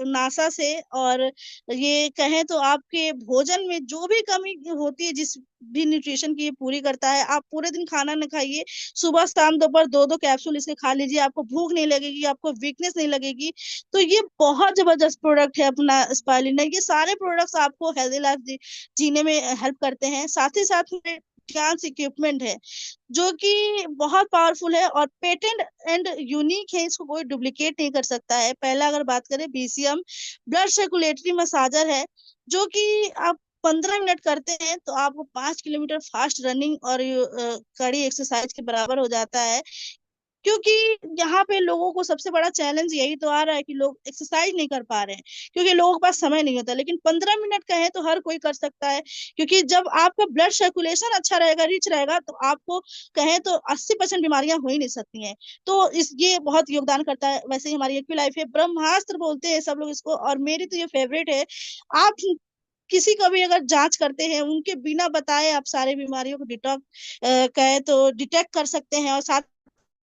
नासा से। और ये कहें तो आपके भोजन में जो भी कमी होती है, जिस भी न्यूट्रिशन की, ये पूरी करता है। आप पूरे दिन खाना न खाइए, सुबह शाम दोपहर 2-2 कैप्सूल इसके खा लीजिए, आपको भूख नहीं लगेगी, आपको वीकनेस नहीं लगेगी। तो ये बहुत जबरदस्त प्रोडक्ट है अपना स्पाइलिना। ये सारे प्रोडक्ट्स आपको हेल्दी लाइफ जीने में हेल्प करते हैं। साथ ही साथ टियान्स इक्विपमेंट है जो कि बहुत पावरफुल है और पेटेंट एंड यूनिक है, इसको कोई डुप्लीकेट नहीं कर सकता है। पहला अगर बात करें बीसीएम ब्लड सर्कुलेटरी मसाजर है, जो कि आप 15 मिनट करते हैं तो आपको 5 किलोमीटर फास्ट रनिंग और कड़ी एक्सरसाइज के बराबर हो जाता है। क्योंकि यहाँ पे लोगों को सबसे बड़ा चैलेंज यही तो आ रहा है कि लोग एक्सरसाइज नहीं कर पा रहे हैं क्योंकि लोगों के पास समय नहीं होता, लेकिन 15 मिनट का है तो हर कोई कर सकता है। क्योंकि जब आपका ब्लड सर्कुलेशन अच्छा रहेगा, रिच रहेगा, तो आपको कहें तो 80% बीमारियां हो ही नहीं सकती हैं। तो इस ये बहुत योगदान करता है। वैसे ही हमारी एक्यू लाइफ है, ब्रह्मास्त्र बोलते हैं सब लोग इसको, और मेरी तो ये फेवरेट है। आप किसी को भी अगर जांच करते हैं उनके बिना बताए आप सारे बीमारियों को डिटॉक्ट कहे तो डिटेक्ट कर सकते हैं, और साथ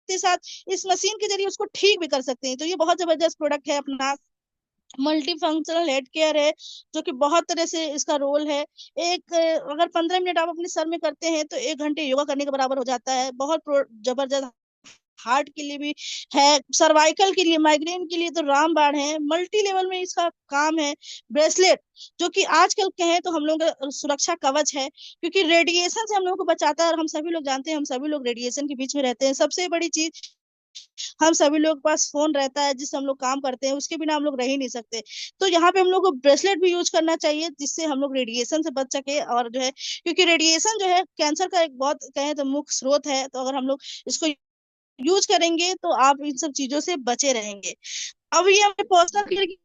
के साथ इस मशीन के जरिए उसको ठीक भी कर सकते हैं। तो ये बहुत जबरदस्त प्रोडक्ट है अपना। मल्टी फंक्शनल हेड केयर है जो कि बहुत तरह से इसका रोल है। एक अगर 15 मिनट आप अपने सर में करते हैं तो 1 घंटे योगा करने के बराबर हो जाता है। बहुत जबरदस्त। हार्ट के लिए भी है, सर्वाइकल के लिए, माइग्रेन के लिए तो रामबाण है। मल्टी लेवल में इसका काम है। ब्रेसलेट जो कि आजकल कहें तो हम लोग का सुरक्षा कवच है, क्योंकि रेडिएशन से हम लोगों को बचाता है। और हम सभी लोग जानते हैं, हम सभी लोग रेडिएशन के बीच में रहते हैं। सबसे बड़ी चीज, हम सभी लोग के पास फोन रहता है जिससे हम लोग काम करते हैं, उसके बिना हम लोग रह ही नहीं सकते। तो यहाँ पे हम लोग को ब्रेसलेट भी यूज करना चाहिए जिससे हम लोग रेडिएशन से बच सके। और जो है, क्योंकि रेडिएशन जो है कैंसर का एक बहुत कहें तो मुख्य स्रोत है, तो अगर हम लोग इसको यूज करेंगे तो आप इन सब चीजों से बचे रहेंगे। अब ये हमें पर्सनल केयर की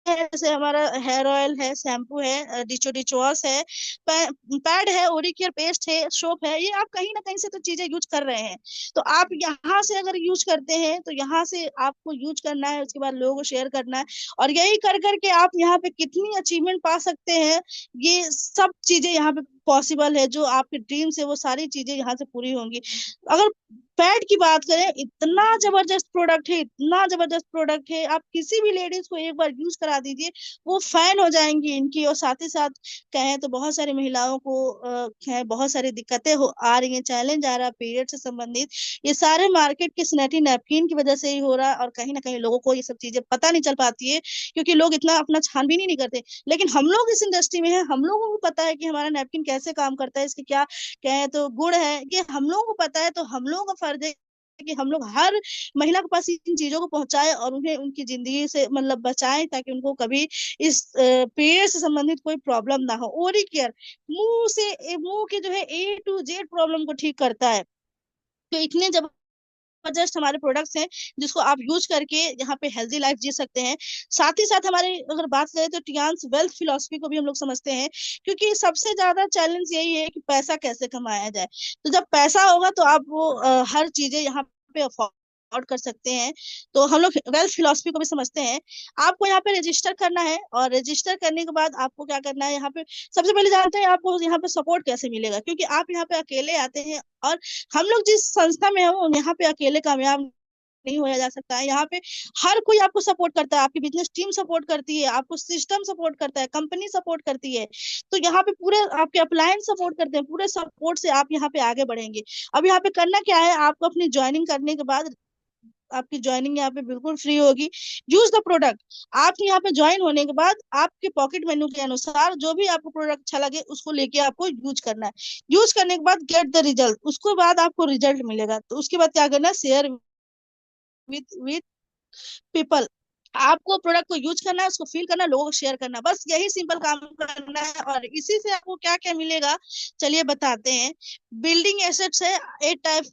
है, जैसे हमारा हेयर ऑयल है, शैम्पू है, डिचो डिचोस है, पैड है, ओरी केयर पेस्ट है, सोप है। ये आप कहीं ना कहीं से तो चीजें यूज कर रहे हैं। तो आप यहाँ से अगर यूज करते हैं तो यहाँ से आपको यूज करना है, उसके बाद लोगों को शेयर करना है। और यही कर करके आप यहाँ पे कितनी अचीवमेंट पा सकते हैं, ये सब चीजें यहाँ पे पॉसिबल है। जो आपके ड्रीम्स है वो सारी चीजें यहाँ से पूरी होंगी। अगर पैड की बात करें, इतना जबरदस्त प्रोडक्ट है, इतना जबरदस्त प्रोडक्ट है। आप किसी भी लेडीज को एक बार यूज करा दीजिए, वो फैन हो जाएंगी इनकी। और साथ ही साथ कहें तो बहुत सारी महिलाओं को बहुत सारी दिक्कतें आ रही हैं, चैलेंज आ रहा है पीरियड से संबंधित। ये सारे मार्केट के स्नेटी नैपकिन की वजह से ही हो रहा है। और कहीं ना कहीं लोगों को ये सब चीजें पता नहीं चल पाती है, क्योंकि लोग इतना अपना छानबीन ही नहीं करते। लेकिन हम लोग इस इंडस्ट्री में है, हम लोगों को पता है कि हमारा नैपकिन कैसे काम करता है, इसके क्या कहें तो गुण है, ये हम लोगों को पता है। तो हम लोगों का फर्ज है कि हम लोग हर महिला के पास इन चीजों को पहुंचाए और उन्हें उनकी जिंदगी से मतलब बचाएं, ताकि उनको कभी इस पीरियड से संबंधित कोई प्रॉब्लम ना हो। ओरी केयर मुंह के जो है A to Z प्रॉब्लम को ठीक करता है। तो इतने जबरदस्त हमारे प्रोडक्ट्स हैं जिसको आप यूज करके यहाँ पे हेल्दी लाइफ जी सकते हैं। साथ ही साथ हमारे अगर बात करें तो टियान्स वेल्थ फिलोसफी को भी हम लोग समझते हैं, क्योंकि सबसे ज्यादा चैलेंज यही है कि पैसा कैसे कमाया जाए। तो जब पैसा होगा तो आप वो हर चीजें यहाँ पे अफोर्ड कर सकते हैं। तो हम लोग वेल्थ फिलोसफी को भी समझते हैं। आपको यहाँ पे रजिस्टर करना है, और रजिस्टर करने के बाद आपको क्या करना है, यहाँ पे सबसे पहले जानते हैं आपको यहाँ पे सपोर्ट कैसे मिलेगा, क्योंकि आप यहाँ पे अकेले आते हैं। और हम लोग जिस संस्था में हैं यहाँ पे अकेले कामयाब नहीं होया जा सकता है। यहाँ पे हर कोई आपको सपोर्ट करता है, आपकी बिजनेस टीम सपोर्ट करती है, आपको सिस्टम सपोर्ट करता है, कंपनी सपोर्ट करती है। तो यहाँ पे पूरे आपके अपलायंस सपोर्ट करते हैं, पूरे सपोर्ट से आप यहाँ पे आगे बढ़ेंगे। अब यहाँ पे करना क्या है, आपको अपनी ज्वाइनिंग करने के बाद आपकी ज्वाइनिंग यहाँ पे बिल्कुल फ्री होगी। Use the product. आप यहाँ पे ज्वाइन होने के बाद आपके पॉकेट मेन्यू के अनुसार जो भी आपको प्रोडक्ट अच्छा लगे उसको लेके आपको यूज करना है। यूज करने के बाद गेट द रिजल्ट, उसके बाद आपको रिजल्ट मिलेगा। तो उसके बाद क्या करना है, शेयर विथ पीपल। आपको प्रोडक्ट को यूज करना है, उसको फील करना है, लोगों को शेयर करना है, बस यही सिंपल काम करना है। और इसी से आपको क्या क्या मिलेगा, चलिए बताते हैं। बिल्डिंग एसेट्स है, 8 टाइप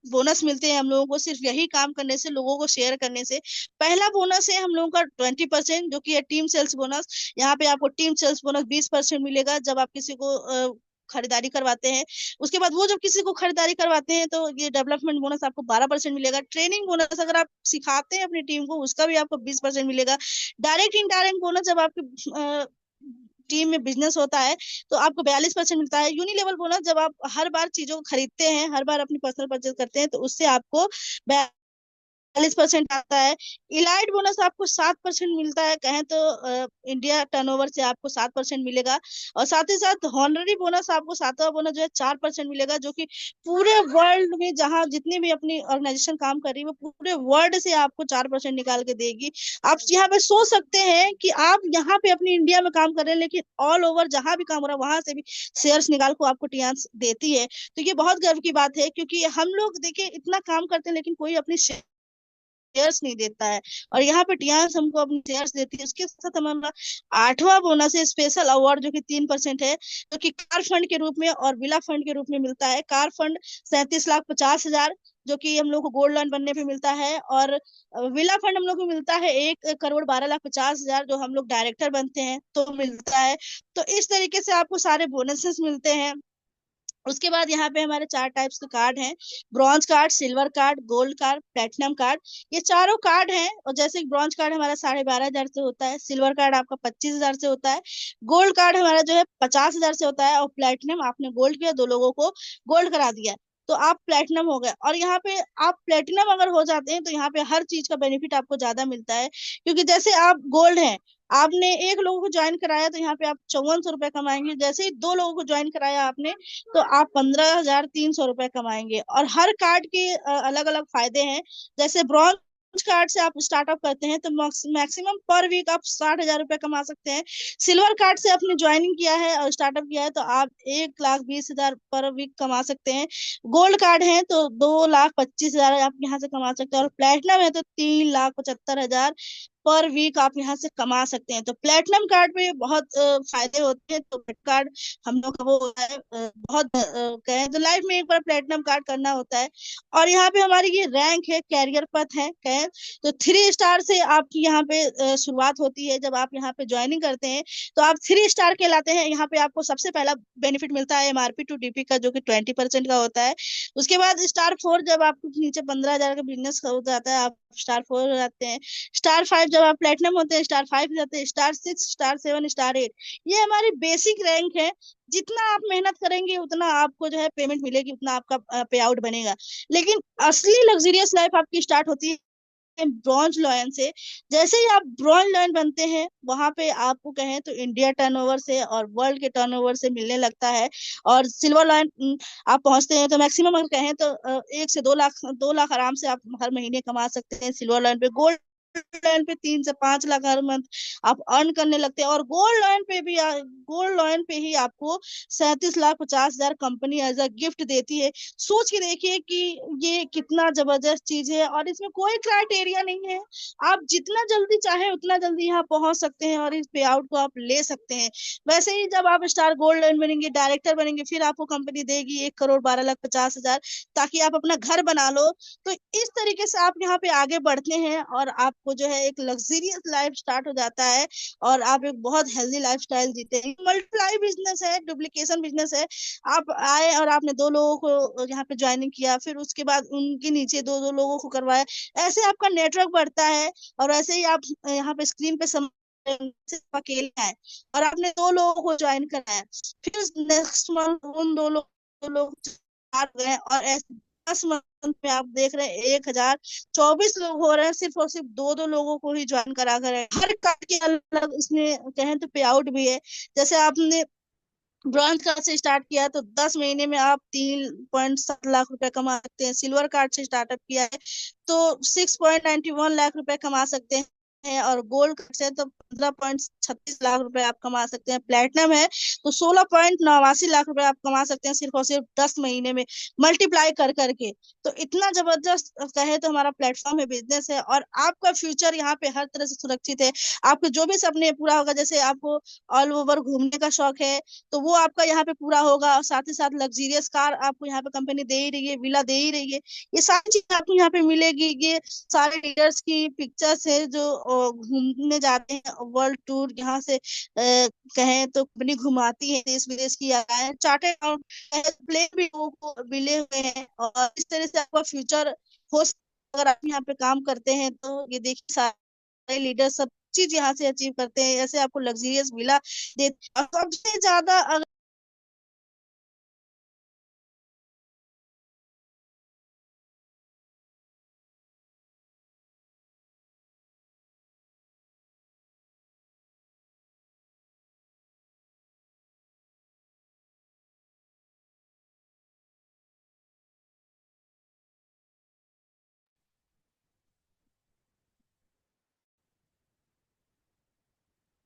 बोनस मिलते हैं हम लोगों को सिर्फ यही काम करने से, लोगों को शेयर करने से। पहला बोनस है हम लोगों का 20%, जो कि है टीम सेल्स बोनस। यहाँ पे आपको टीम सेल्स बोनस 20% मिलेगा जब आप किसी को खरीदारी करवाते हैं। उसके बाद वो जब किसी को खरीदारी करवाते हैं तो ये डेवलपमेंट बोनस आपको 12% मिलेगा। ट्रेनिंग बोनस अगर आप सिखाते हैं अपनी टीम को, उसका भी आपको 20% मिलेगा। डायरेक्ट इनडायरेक्ट बोनस जब आपके टीम में बिजनेस होता है तो आपको 42% मिलता है। यूनिलेवल बोनस जब आप हर बार चीजों को खरीदते हैं, हर बार अपनी पर्सनल परचेज करते हैं, तो उससे आपको 40% आता है। इलाइट बोनस आपको 7% मिलता है, कहें तो इंडिया टर्नओवर से आपको 7% मिलेगा। और साथ ही साथ हॉनररी बोनस आपको 7वां बोनस जो है 4% मिलेगा, जो कि पूरे वर्ल्ड में जहां जितनी भी अपनी ऑर्गेनाइजेशन काम कर रही है वो पूरे वर्ल्ड से आपको 4% निकाल के देगी। आप यहाँ पे सोच सकते हैं कि आप यहाँ पे अपनी इंडिया में काम कर रहे हैं, लेकिन ऑल ओवर जहां भी काम हो रहा है वहां से भी शेयर्स निकाल को आपको टियास देती है। तो ये बहुत गर्व की बात है, क्योंकि हम लोग देखिए इतना काम करते हैं लेकिन कोई अपनी शेयर्स नहीं देता है, और यहाँ पे टियास हमको अपने शेयर्स देती है। उसके साथ हमारा 8वां बोनस है स्पेशल अवार्ड, जो कि 3% है, जो कि कार फंड के रूप में और विला फंड के रूप में मिलता है। कार फंड 37,50,000 जो कि हम लोग को गोल्ड लोन बनने पे मिलता है, और विला फंड हम लोग को मिलता है 1,12,50,000 जो हम लोग डायरेक्टर बनते हैं तो मिलता है। तो इस तरीके से आपको सारे बोनसेस मिलते हैं। उसके बाद यहाँ पे हमारे 4 टाइप्स के कार्ड हैं: bronze card, silver card, gold card, platinum card. ये चारों कार्ड हैं, और जैसे ब्रॉन्ज कार्ड हमारा 12,500 से होता है, सिल्वर कार्ड आपका 25,000 से होता है, गोल्ड कार्ड हमारा जो है 50,000 से होता है, और प्लेटिनम आपने गोल्ड किया, 2 लोगों को गोल्ड करा दिया तो आप प्लेटिनम हो गए। और यहाँ पे आप प्लेटिनम अगर हो जाते हैं तो यहाँ पे हर चीज का बेनिफिट आपको ज्यादा मिलता है, क्योंकि जैसे आप गोल्ड हैं, आपने 1 लोगों को ज्वाइन कराया तो यहाँ पे आप 5400 रुपए कमाएंगे। जैसे ही 2 लोगों को ज्वाइन कराया आपने तो आप 15,300 रुपए कमाएंगे। और हर कार्ड के अलग अलग फायदे हैं। जैसे ब्रॉन्ज कार्ड से आप स्टार्टअप करते हैं तो मैक्सिमम पर वीक आप 60,000 रुपए कमा सकते हैं। सिल्वर कार्ड से आपने ज्वाइनिंग किया है और स्टार्टअप किया है तो आप 1,20,000 पर वीक कमा सकते हैं। गोल्ड कार्ड है तो 2,25,000 आप यहाँ से कमा सकते हैं, और प्लेटिनम है तो 3,75,000 पर वीक आप यहाँ से कमा सकते हैं। तो प्लेटिनम कार्ड पे बहुत फायदे होते हैं। तो कार्ड हम लोग का वो होता है बहुत कहें तो लाइफ में एक बार प्लेटिनम कार्ड करना होता है। और यहाँ पे हमारी ये रैंक है, कैरियर पथ है कहें तो 3 स्टार से आपकी यहाँ पे शुरुआत होती है। जब आप यहाँ पे ज्वाइनिंग करते हैं तो आप 3 स्टार कहलाते हैं। यहाँ पे आपको सबसे पहला बेनिफिट मिलता है MRP टू DP का, जो कि 20% का होता है। उसके बाद स्टार 4 जब आपको नीचे 15,000 का बिजनेस हो जाता है आप स्टार 4 हो जाते हैं। स्टार 5 जब आप प्लेटिनम होते हैं स्टार 5 हो जाते हैं। स्टार 6, स्टार 7, स्टार 8 ये हमारी बेसिक रैंक है। जितना आप मेहनत करेंगे उतना आपको जो है पेमेंट मिलेगी, उतना आपका पे आउट बनेगा। लेकिन असली लग्जरियस लाइफ आपकी स्टार्ट होती है ब्रॉन्ज लॉयन से। जैसे ही आप ब्रॉन्ज लॉयन बनते हैं वहां पे आपको कहें तो इंडिया टर्नओवर से और वर्ल्ड के टर्नओवर से मिलने लगता है। और सिल्वर लॉयन आप पहुंचते हैं तो मैक्सिमम अगर कहें तो 1 से 2 लाख 2 लाख आराम से आप हर महीने कमा सकते हैं सिल्वर लॉयन पे। गोल्ड लॉयन पे 3 से 5 लाख हर मंथ आप अर्न करने लगते हैं। और गोल्ड लॉयन पे ही आपको 37,50,000 कंपनी एज अ गिफ्ट देती है। सोच के देखिए कि ये कितना जबरदस्त चीज है, और इसमें कोई क्राइटेरिया नहीं है। आप जितना जल्दी चाहे उतना जल्दी यहाँ पहुंच सकते हैं और इस पे आउट को आप ले सकते हैं। वैसे ही जब आप स्टार गोल्ड लॉयन बनेंगे, डायरेक्टर बनेंगे, फिर आपको कंपनी देगी 1,12,50,000 ताकि आप अपना घर बना लो। तो इस तरीके से आप यहाँ पे आगे बढ़ते हैं और आपको जो है एक लग्जरियस लाइफ स्टार्ट हो जाता है, और आप एक बहुत हेल्दी लाइफ स्टाइल जीते हैं। मल्टीप्लाई बिजनेस है, डुप्लीकेशन बिजनेस है। आप आए और आपने 2 लोगों को यहाँ पे ज्वाइनिंग किया, फिर उसके बाद उनके नीचे 2 2 लोगों को करवाया। ऐसे आपका नेटवर्क बढ़ता है, और ऐसे ही आप यहाँ पे स्क्रीन पे सिर्फ अकेले हैं और आपने 2 लोगों को ज्वाइन कराया, फिर नेक्स्ट मंथ उन 2 लोग आ गए, और ऐसे 10 मंथ में आप देख रहे हैं 1,024 लोग हो रहे हैं, सिर्फ और सिर्फ 2 2 लोगों को ही ज्वाइन करा कर है। हर कार्ड के अलग इसमें कहें तो पे आउट भी है। जैसे आपने ब्रॉन्ज कार्ड से स्टार्ट किया तो 10 महीने में आप 3.7 लाख रुपए कमा सकते हैं। सिल्वर कार्ड से स्टार्टअप किया है तो 6.91 लाख रुपए कमा सकते हैं। और गोल्ड कार्ड से तो 15.36 लाख रुपए आप कमा सकते हैं। प्लेटिनम है तो 16.89 लाख रुपए आप कमा सकते हैं सिर्फ और सिर्फ 10 महीने में, मल्टीप्लाई कर करके। तो इतना जबरदस्त कहे तो हमारा प्लेटफॉर्म है, बिजनेस है, और आपका फ्यूचर यहाँ पे हर तरह से सुरक्षित है। आपके जो भी सपने पूरा होगा, जैसे आपको ऑल ओवर घूमने का शौक है तो वो आपका यहाँ पे पूरा होगा। और साथ ही साथ लग्जरियस कार आपको यहाँ पे कंपनी दे ही रही है, विला दे ही रही है। ये सारी चीजें आपको यहाँ पे मिलेगी। ये सारे लीडर्स की पिक्चर्स है जो घूमने जाते हैं वर्ल्ड टूर, यहाँ से कहें तो कंपनी घुमाती है देश विदेश की यात्राएं। चार्टेड प्लेन भी लोगों को मिले हुए हैं, और इस तरह से आपका फ्यूचर हो सकता है अगर आप यहाँ पे काम करते हैं। तो ये देखिए सारे लीडर सब चीज यहाँ से अचीव करते हैं। ऐसे आपको लग्जरियस विला देते हैं। और सबसे ज्यादा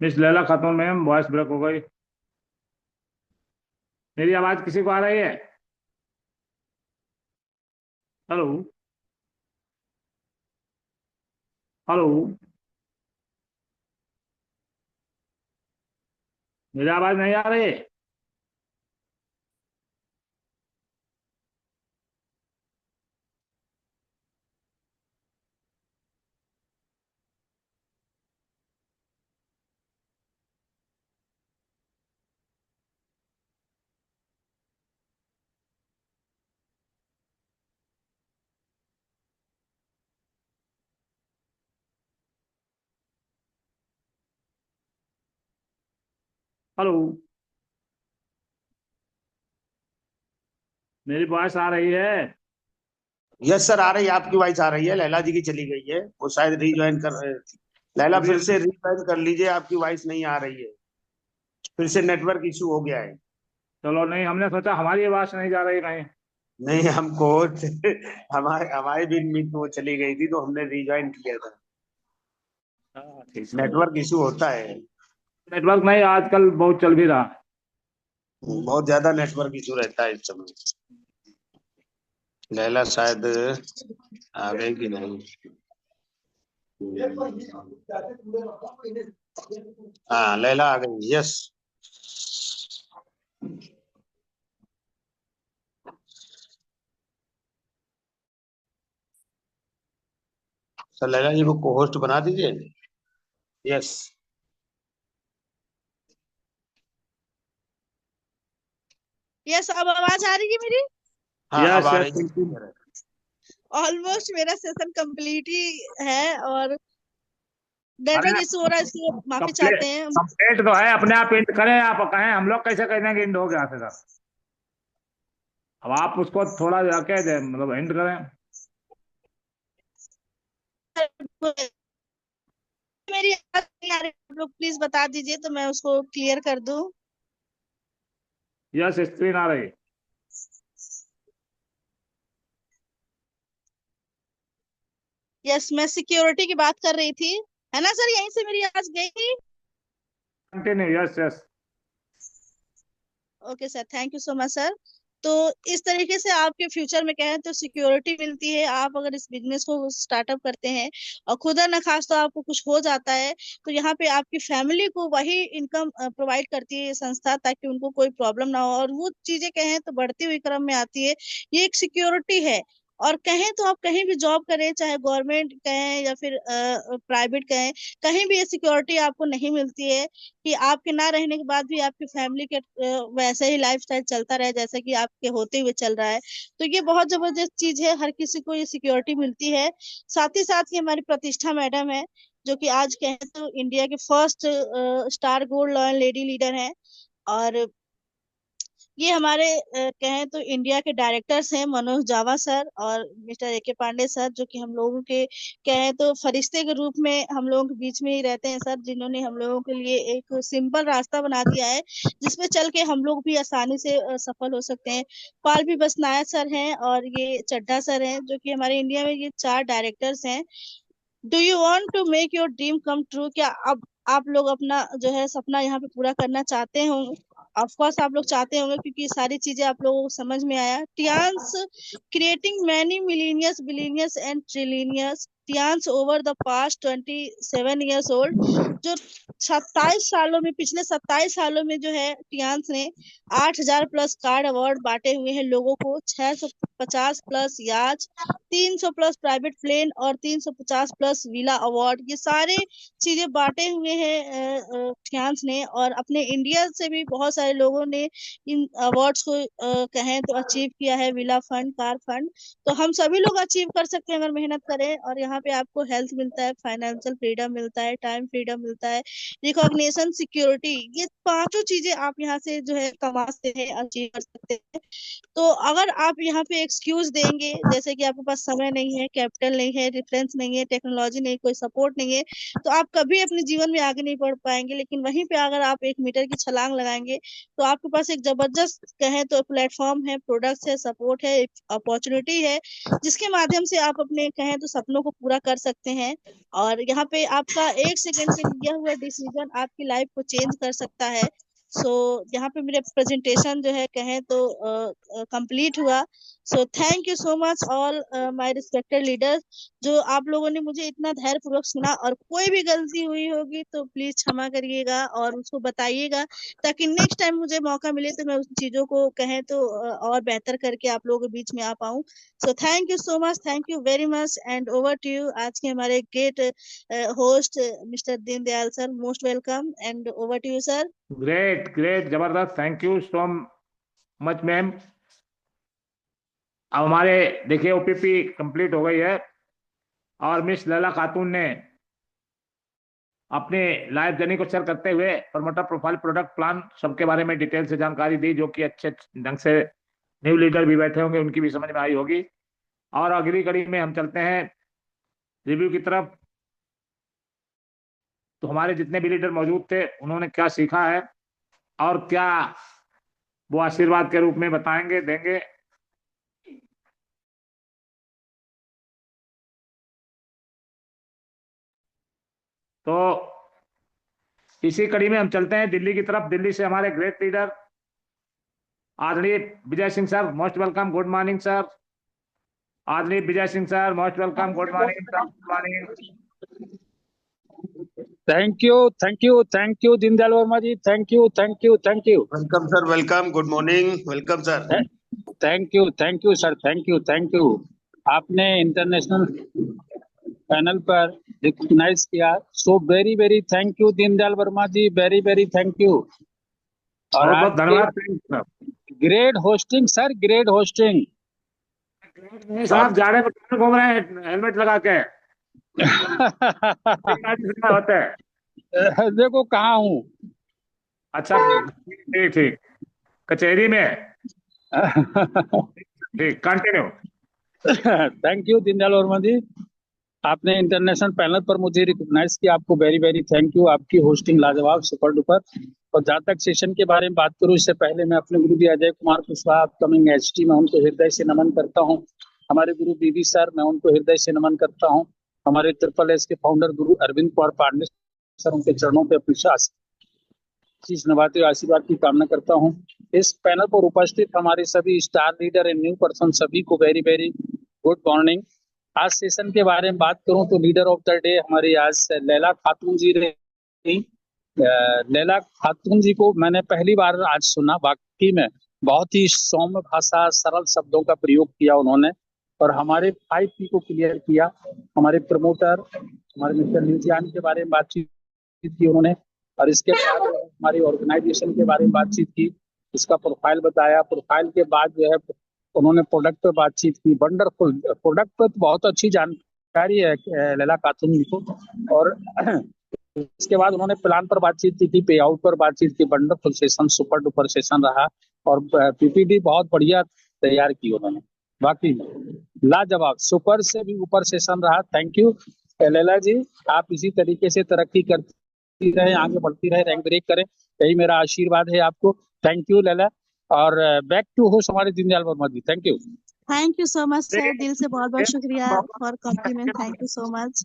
मिस लैला खातून मैम, वॉइस ब्रेक हो गई। मेरी आवाज किसी को आ रही है? हेलो? हेलो? मेरी आवाज नहीं आ रही है? हेलो? मेरी वॉइस आ रही है? यस सर, आ रही है, आपकी वॉइस आ रही है। लैला जी की चली गई है, वो शायद रिज्वाइन कर रहे हैं। लैला अभी फिर से रिज्वाइन कर लीजिए, आपकी वॉइस नहीं आ रही है। फिर से नेटवर्क इशू हो गया है। चलो, नहीं, हमने सोचा हमारी आवाज नहीं जा रही कहीं। नहीं, हमको हमारे हमारे भी मीट में वो चली गई थी, तो हमने रिज्वाइन किया था। हाँ, ठीक है। नेटवर्क इशू होता है। नेटवर्क नहीं, आजकल बहुत चल भी रहा। बहुत ज्यादा नेटवर्क इशू रहता है इस समय। लैला शायद आ गई कि नहीं? हाँ, लैला आ गई, यस। सर, लैला जी को होस्ट बना दीजिए। यस। यस, अब आवाज आ रही है मेरी? हाँ, अब यस, आ यस, रही बिल्कुल। है। ऑलमोस्ट मेरा सेशन कंप्लीट ही है, और अरे, नेटवर्क इशू हो रहा है, इसलिए माफी कंप्लेट चाहते हैं। कंप्लेट तो है, अपने आप एंड करें, आप कहें, हम लोग कैसे कह देंगे एंड हो गया फिर? अब आप उसको थोड़ा जाके मतलब एंड करें। मेरी आवाज नहीं आ रही, आप लोग प्लीज बता दीजिए तो मैं उसको क्लियर कर दूं। यस, स्क्रीन आ रही। यस, मैं सिक्योरिटी की बात कर रही थी, है ना सर? यहीं से मेरी आवाज गई? Continue, yes, yes. Okay sir, thank you so much sir. तो इस तरीके से आपके फ्यूचर में कहें तो सिक्योरिटी मिलती है, आप अगर इस बिजनेस को स्टार्टअप करते हैं और खुदा न खास तो आपको कुछ हो जाता है, तो यहाँ पे आपकी फैमिली को वही इनकम प्रोवाइड करती है ये संस्था, ताकि उनको कोई प्रॉब्लम ना हो, और वो चीजें कहें तो बढ़ती हुई क्रम में आती है। ये एक सिक्योरिटी है। और कहें तो आप कहीं भी जॉब करें, चाहे गवर्नमेंट कहें या फिर प्राइवेट कहें, कहीं भी ये सिक्योरिटी आपको नहीं मिलती है कि आपके ना रहने के बाद भी आपकी फैमिली के वैसे ही लाइफस्टाइल चलता रहे जैसा कि आपके होते हुए चल रहा है। तो ये बहुत जबरदस्त चीज है, हर किसी को ये सिक्योरिटी मिलती है। साथ ही साथ ये हमारी प्रतिष्ठा मैडम है, जो कि आज कहें तो इंडिया के first star gold loyal lady leader है। और ये हमारे कहें तो इंडिया के डायरेक्टर्स हैं, मनोज जावा सर और मिस्टर ए के पांडे सर, जो कि हम लोगों के कहें तो फरिश्ते के रूप में हम लोगों के बीच में ही रहते हैं सर, जिन्होंने हम लोगों के लिए एक सिंपल रास्ता बना दिया है, जिसमें चल के हम लोग भी आसानी से सफल हो सकते हैं। पाल भी बस नायक सर हैं, और ये चड्ढा सर हैं, जो कि हमारे इंडिया में ये चार डायरेक्टर्स हैं। Do you want to make your dream come true? क्या अब आप लोग अपना जो है सपना यहाँ पे पूरा करना चाहते हो? ऑफ कोर्स आप लोग चाहते होंगे, क्योंकि ये सारी चीजें आप लोगों को समझ में आया। Tiens creating many millionaires billionaires and trillionaires, Tiens over the past 27 years old, जो 27 सालों में, पिछले 27 सालों में जो है टियान्स ने 8,000+ कार्ड अवार्ड बांटे हुए हैं लोगों को, 650+ याच, 300+ प्राइवेट प्लेन और 350+ विला अवार्ड, ये सारे चीजें बांटे हुए हैं फ्रांस ने। और अपने इंडिया से भी बहुत सारे लोगों ने इन अवार्ड्स को कहें तो अचीव किया है, विला फंड, कार फंड। तो हम सभी लोग अचीव कर सकते हैं अगर मेहनत करें। और यहाँ पे आपको हेल्थ मिलता है, फाइनेंशियल फ्रीडम मिलता है, टाइम फ्रीडम मिलता है, रिकॉग्निशन, सिक्योरिटी, ये पांचों चीजें आप यहाँ से जो है कमा सकते हैं, अचीव कर सकते हैं। तो अगर आप यहाँ पे एक्सक्यूज देंगे, जैसे कि आपके पास समय नहीं है, कैपिटल नहीं है, रेफरेंस नहीं है, टेक्नोलॉजी नहीं, कोई सपोर्ट नहीं है, तो आप कभी अपने जीवन में आगे नहीं बढ़ पाएंगे। लेकिन वहीं पे अगर आप 1 मीटर की छलांग लगाएंगे, तो आपके पास एक जबरदस्त कहें तो प्लेटफॉर्म है, प्रोडक्ट्स है, सपोर्ट है, अपॉर्चुनिटी है, जिसके माध्यम से आप अपने कहें तो सपनों को पूरा पूरा कर सकते हैं। और यहाँ पे आपका 1 सेकंड के लिया हुआ डिसीजन आपकी लाइफ को चेंज कर सकता है। सो यहाँ पे मेरे प्रेजेंटेशन जो है कहें तो कंप्लीट हुआ। सो thank you so much all my respected leaders, जो आप लोगों ने मुझे इतना धैर्य पूर्वक सुना। और कोई भी गलती हुई होगी तो प्लीज क्षमा करिएगा और उसको बताइएगा, ताकि नेक्स्ट टाइम मुझे मौका मिले तो मैं उन चीजों को कहें तो और बेहतर करके आप लोगों के बीच में आ पाऊं। So thank you so much, thank you very much and over to you. आज के हमारे guest host mister Deendayal sir, most welcome and over to you sir. Great great, जबरदस्त, thank you so much ma'am. अब हमारे देखिए OPP complete हो गई है और मिस लैला खातून ने अपने लाइफ जर्नी को शेयर करते हुए प्रमोटर प्रोफाइल, प्रोडक्ट प्लान, सबके बारे में डिटेल से जानकारी दी, जो कि अच्छे ढंग से न्यू लीडर भी बैठे होंगे उनकी भी समझ में आई होगी। और अगली कड़ी में हम चलते हैं रिव्यू की तरफ। तो हमारे जितने भी लीडर मौजूद थे उन्होंने क्या सीखा है और क्या वो आशीर्वाद के रूप में बताएंगे, देंगे। तो इसी कड़ी में हम चलते हैं दिल्ली की तरफ। दिल्ली से हमारे ग्रेट लीडर आदरणीय Vijay Singh sir, most welcome, good morning sir. आदरणीय Vijay Singh sir, most welcome, good morning sir, good morning. Thank you Deendayal Verma ji, thank you. Welcome sir, welcome, good morning, welcome sir. Thank you sir, thank you. आपने international panel पर recognize किया, so very very thank you Deendayal Verma ji, very very thank you. और बहुत बहुत आज धन्यवाद great hosting sir, great hosting. साहब जाड़े में कहाँ घूम रहे हैं हेलमेट लगा के? होते हैं। देखो कहाँ हूँ। अच्छा ठीक ठीक, कचहरी में। ठीक, continue. Thank you Deendayal Verma ji, आपने इंटरनेशनल पैनल पर मुझे रिकॉग्नाइज किया, आपको वेरी वेरी थैंक यू। आपकी होस्टिंग लाजवाब, सुपर डुपर। और जहाँ तक सेशन के बारे में बात करूँ, इससे पहले मैं अपने गुरु जी अजय कुमार कुशवाहा, अपकमिंग एचटी, मैं उनको हृदय से नमन करता हूँ। हमारे गुरु बीबी सर, मैं उनको हृदय से नमन करता हूँ। हमारे ट्रिपल एस के फाउंडर गुरु अरविंद कुमार पांडे सर, उनके चरणों पर अपनी शीश नवाते हुए आशीर्वाद की कामना करता हूँ। इस पैनल पर उपस्थित हमारे सभी star leader and new person, सभी को वेरी वेरी गुड मॉर्निंग। आज सेशन के बारे में बात करूं तो लीडर ऑफ द डे हमारी आज लैला खातून जी रही। लैला खातून जी को मैंने पहली बार आज सुना, वाकई में बहुत ही सौम्य भाषा, सरल शब्दों का प्रयोग किया उन्होंने और हमारे 5P को क्लियर किया। हमारे प्रमोटर, हमारे मिस्टर न्यूजियान के बारे में बातचीत की उन्होंने, और इसके बाद हमारी ऑर्गेनाइजेशन के बारे में बातचीत की, इसका प्रोफाइल बताया। प्रोफाइल के बाद जो है उन्होंने प्रोडक्ट पर बातचीत की। वंडरफुल प्रोडक्ट पर बहुत अच्छी जानकारी है लैला खातून जी को। और इसके बाद उन्होंने प्लान पर बातचीत की, पे आउट पर बातचीत की। Wonderful session, super duper session रहा और पीपीटी बहुत बढ़िया तैयार की उन्होंने, बाकी लाजवाब, सुपर से भी ऊपर सेशन रहा। थैंक यू लैला जी, आप इसी तरीके से तरक्की करती रहे, आगे बढ़ती रहे, रैंक ब्रेक करें, यही मेरा आशीर्वाद है आपको। Thank you Laila. और बैक टू होस्ट हमारे Deendayal Verma ji, thank you. Thank you so much sir, दिल से बहुत बहुत शुक्रिया for compliment, thank you so much.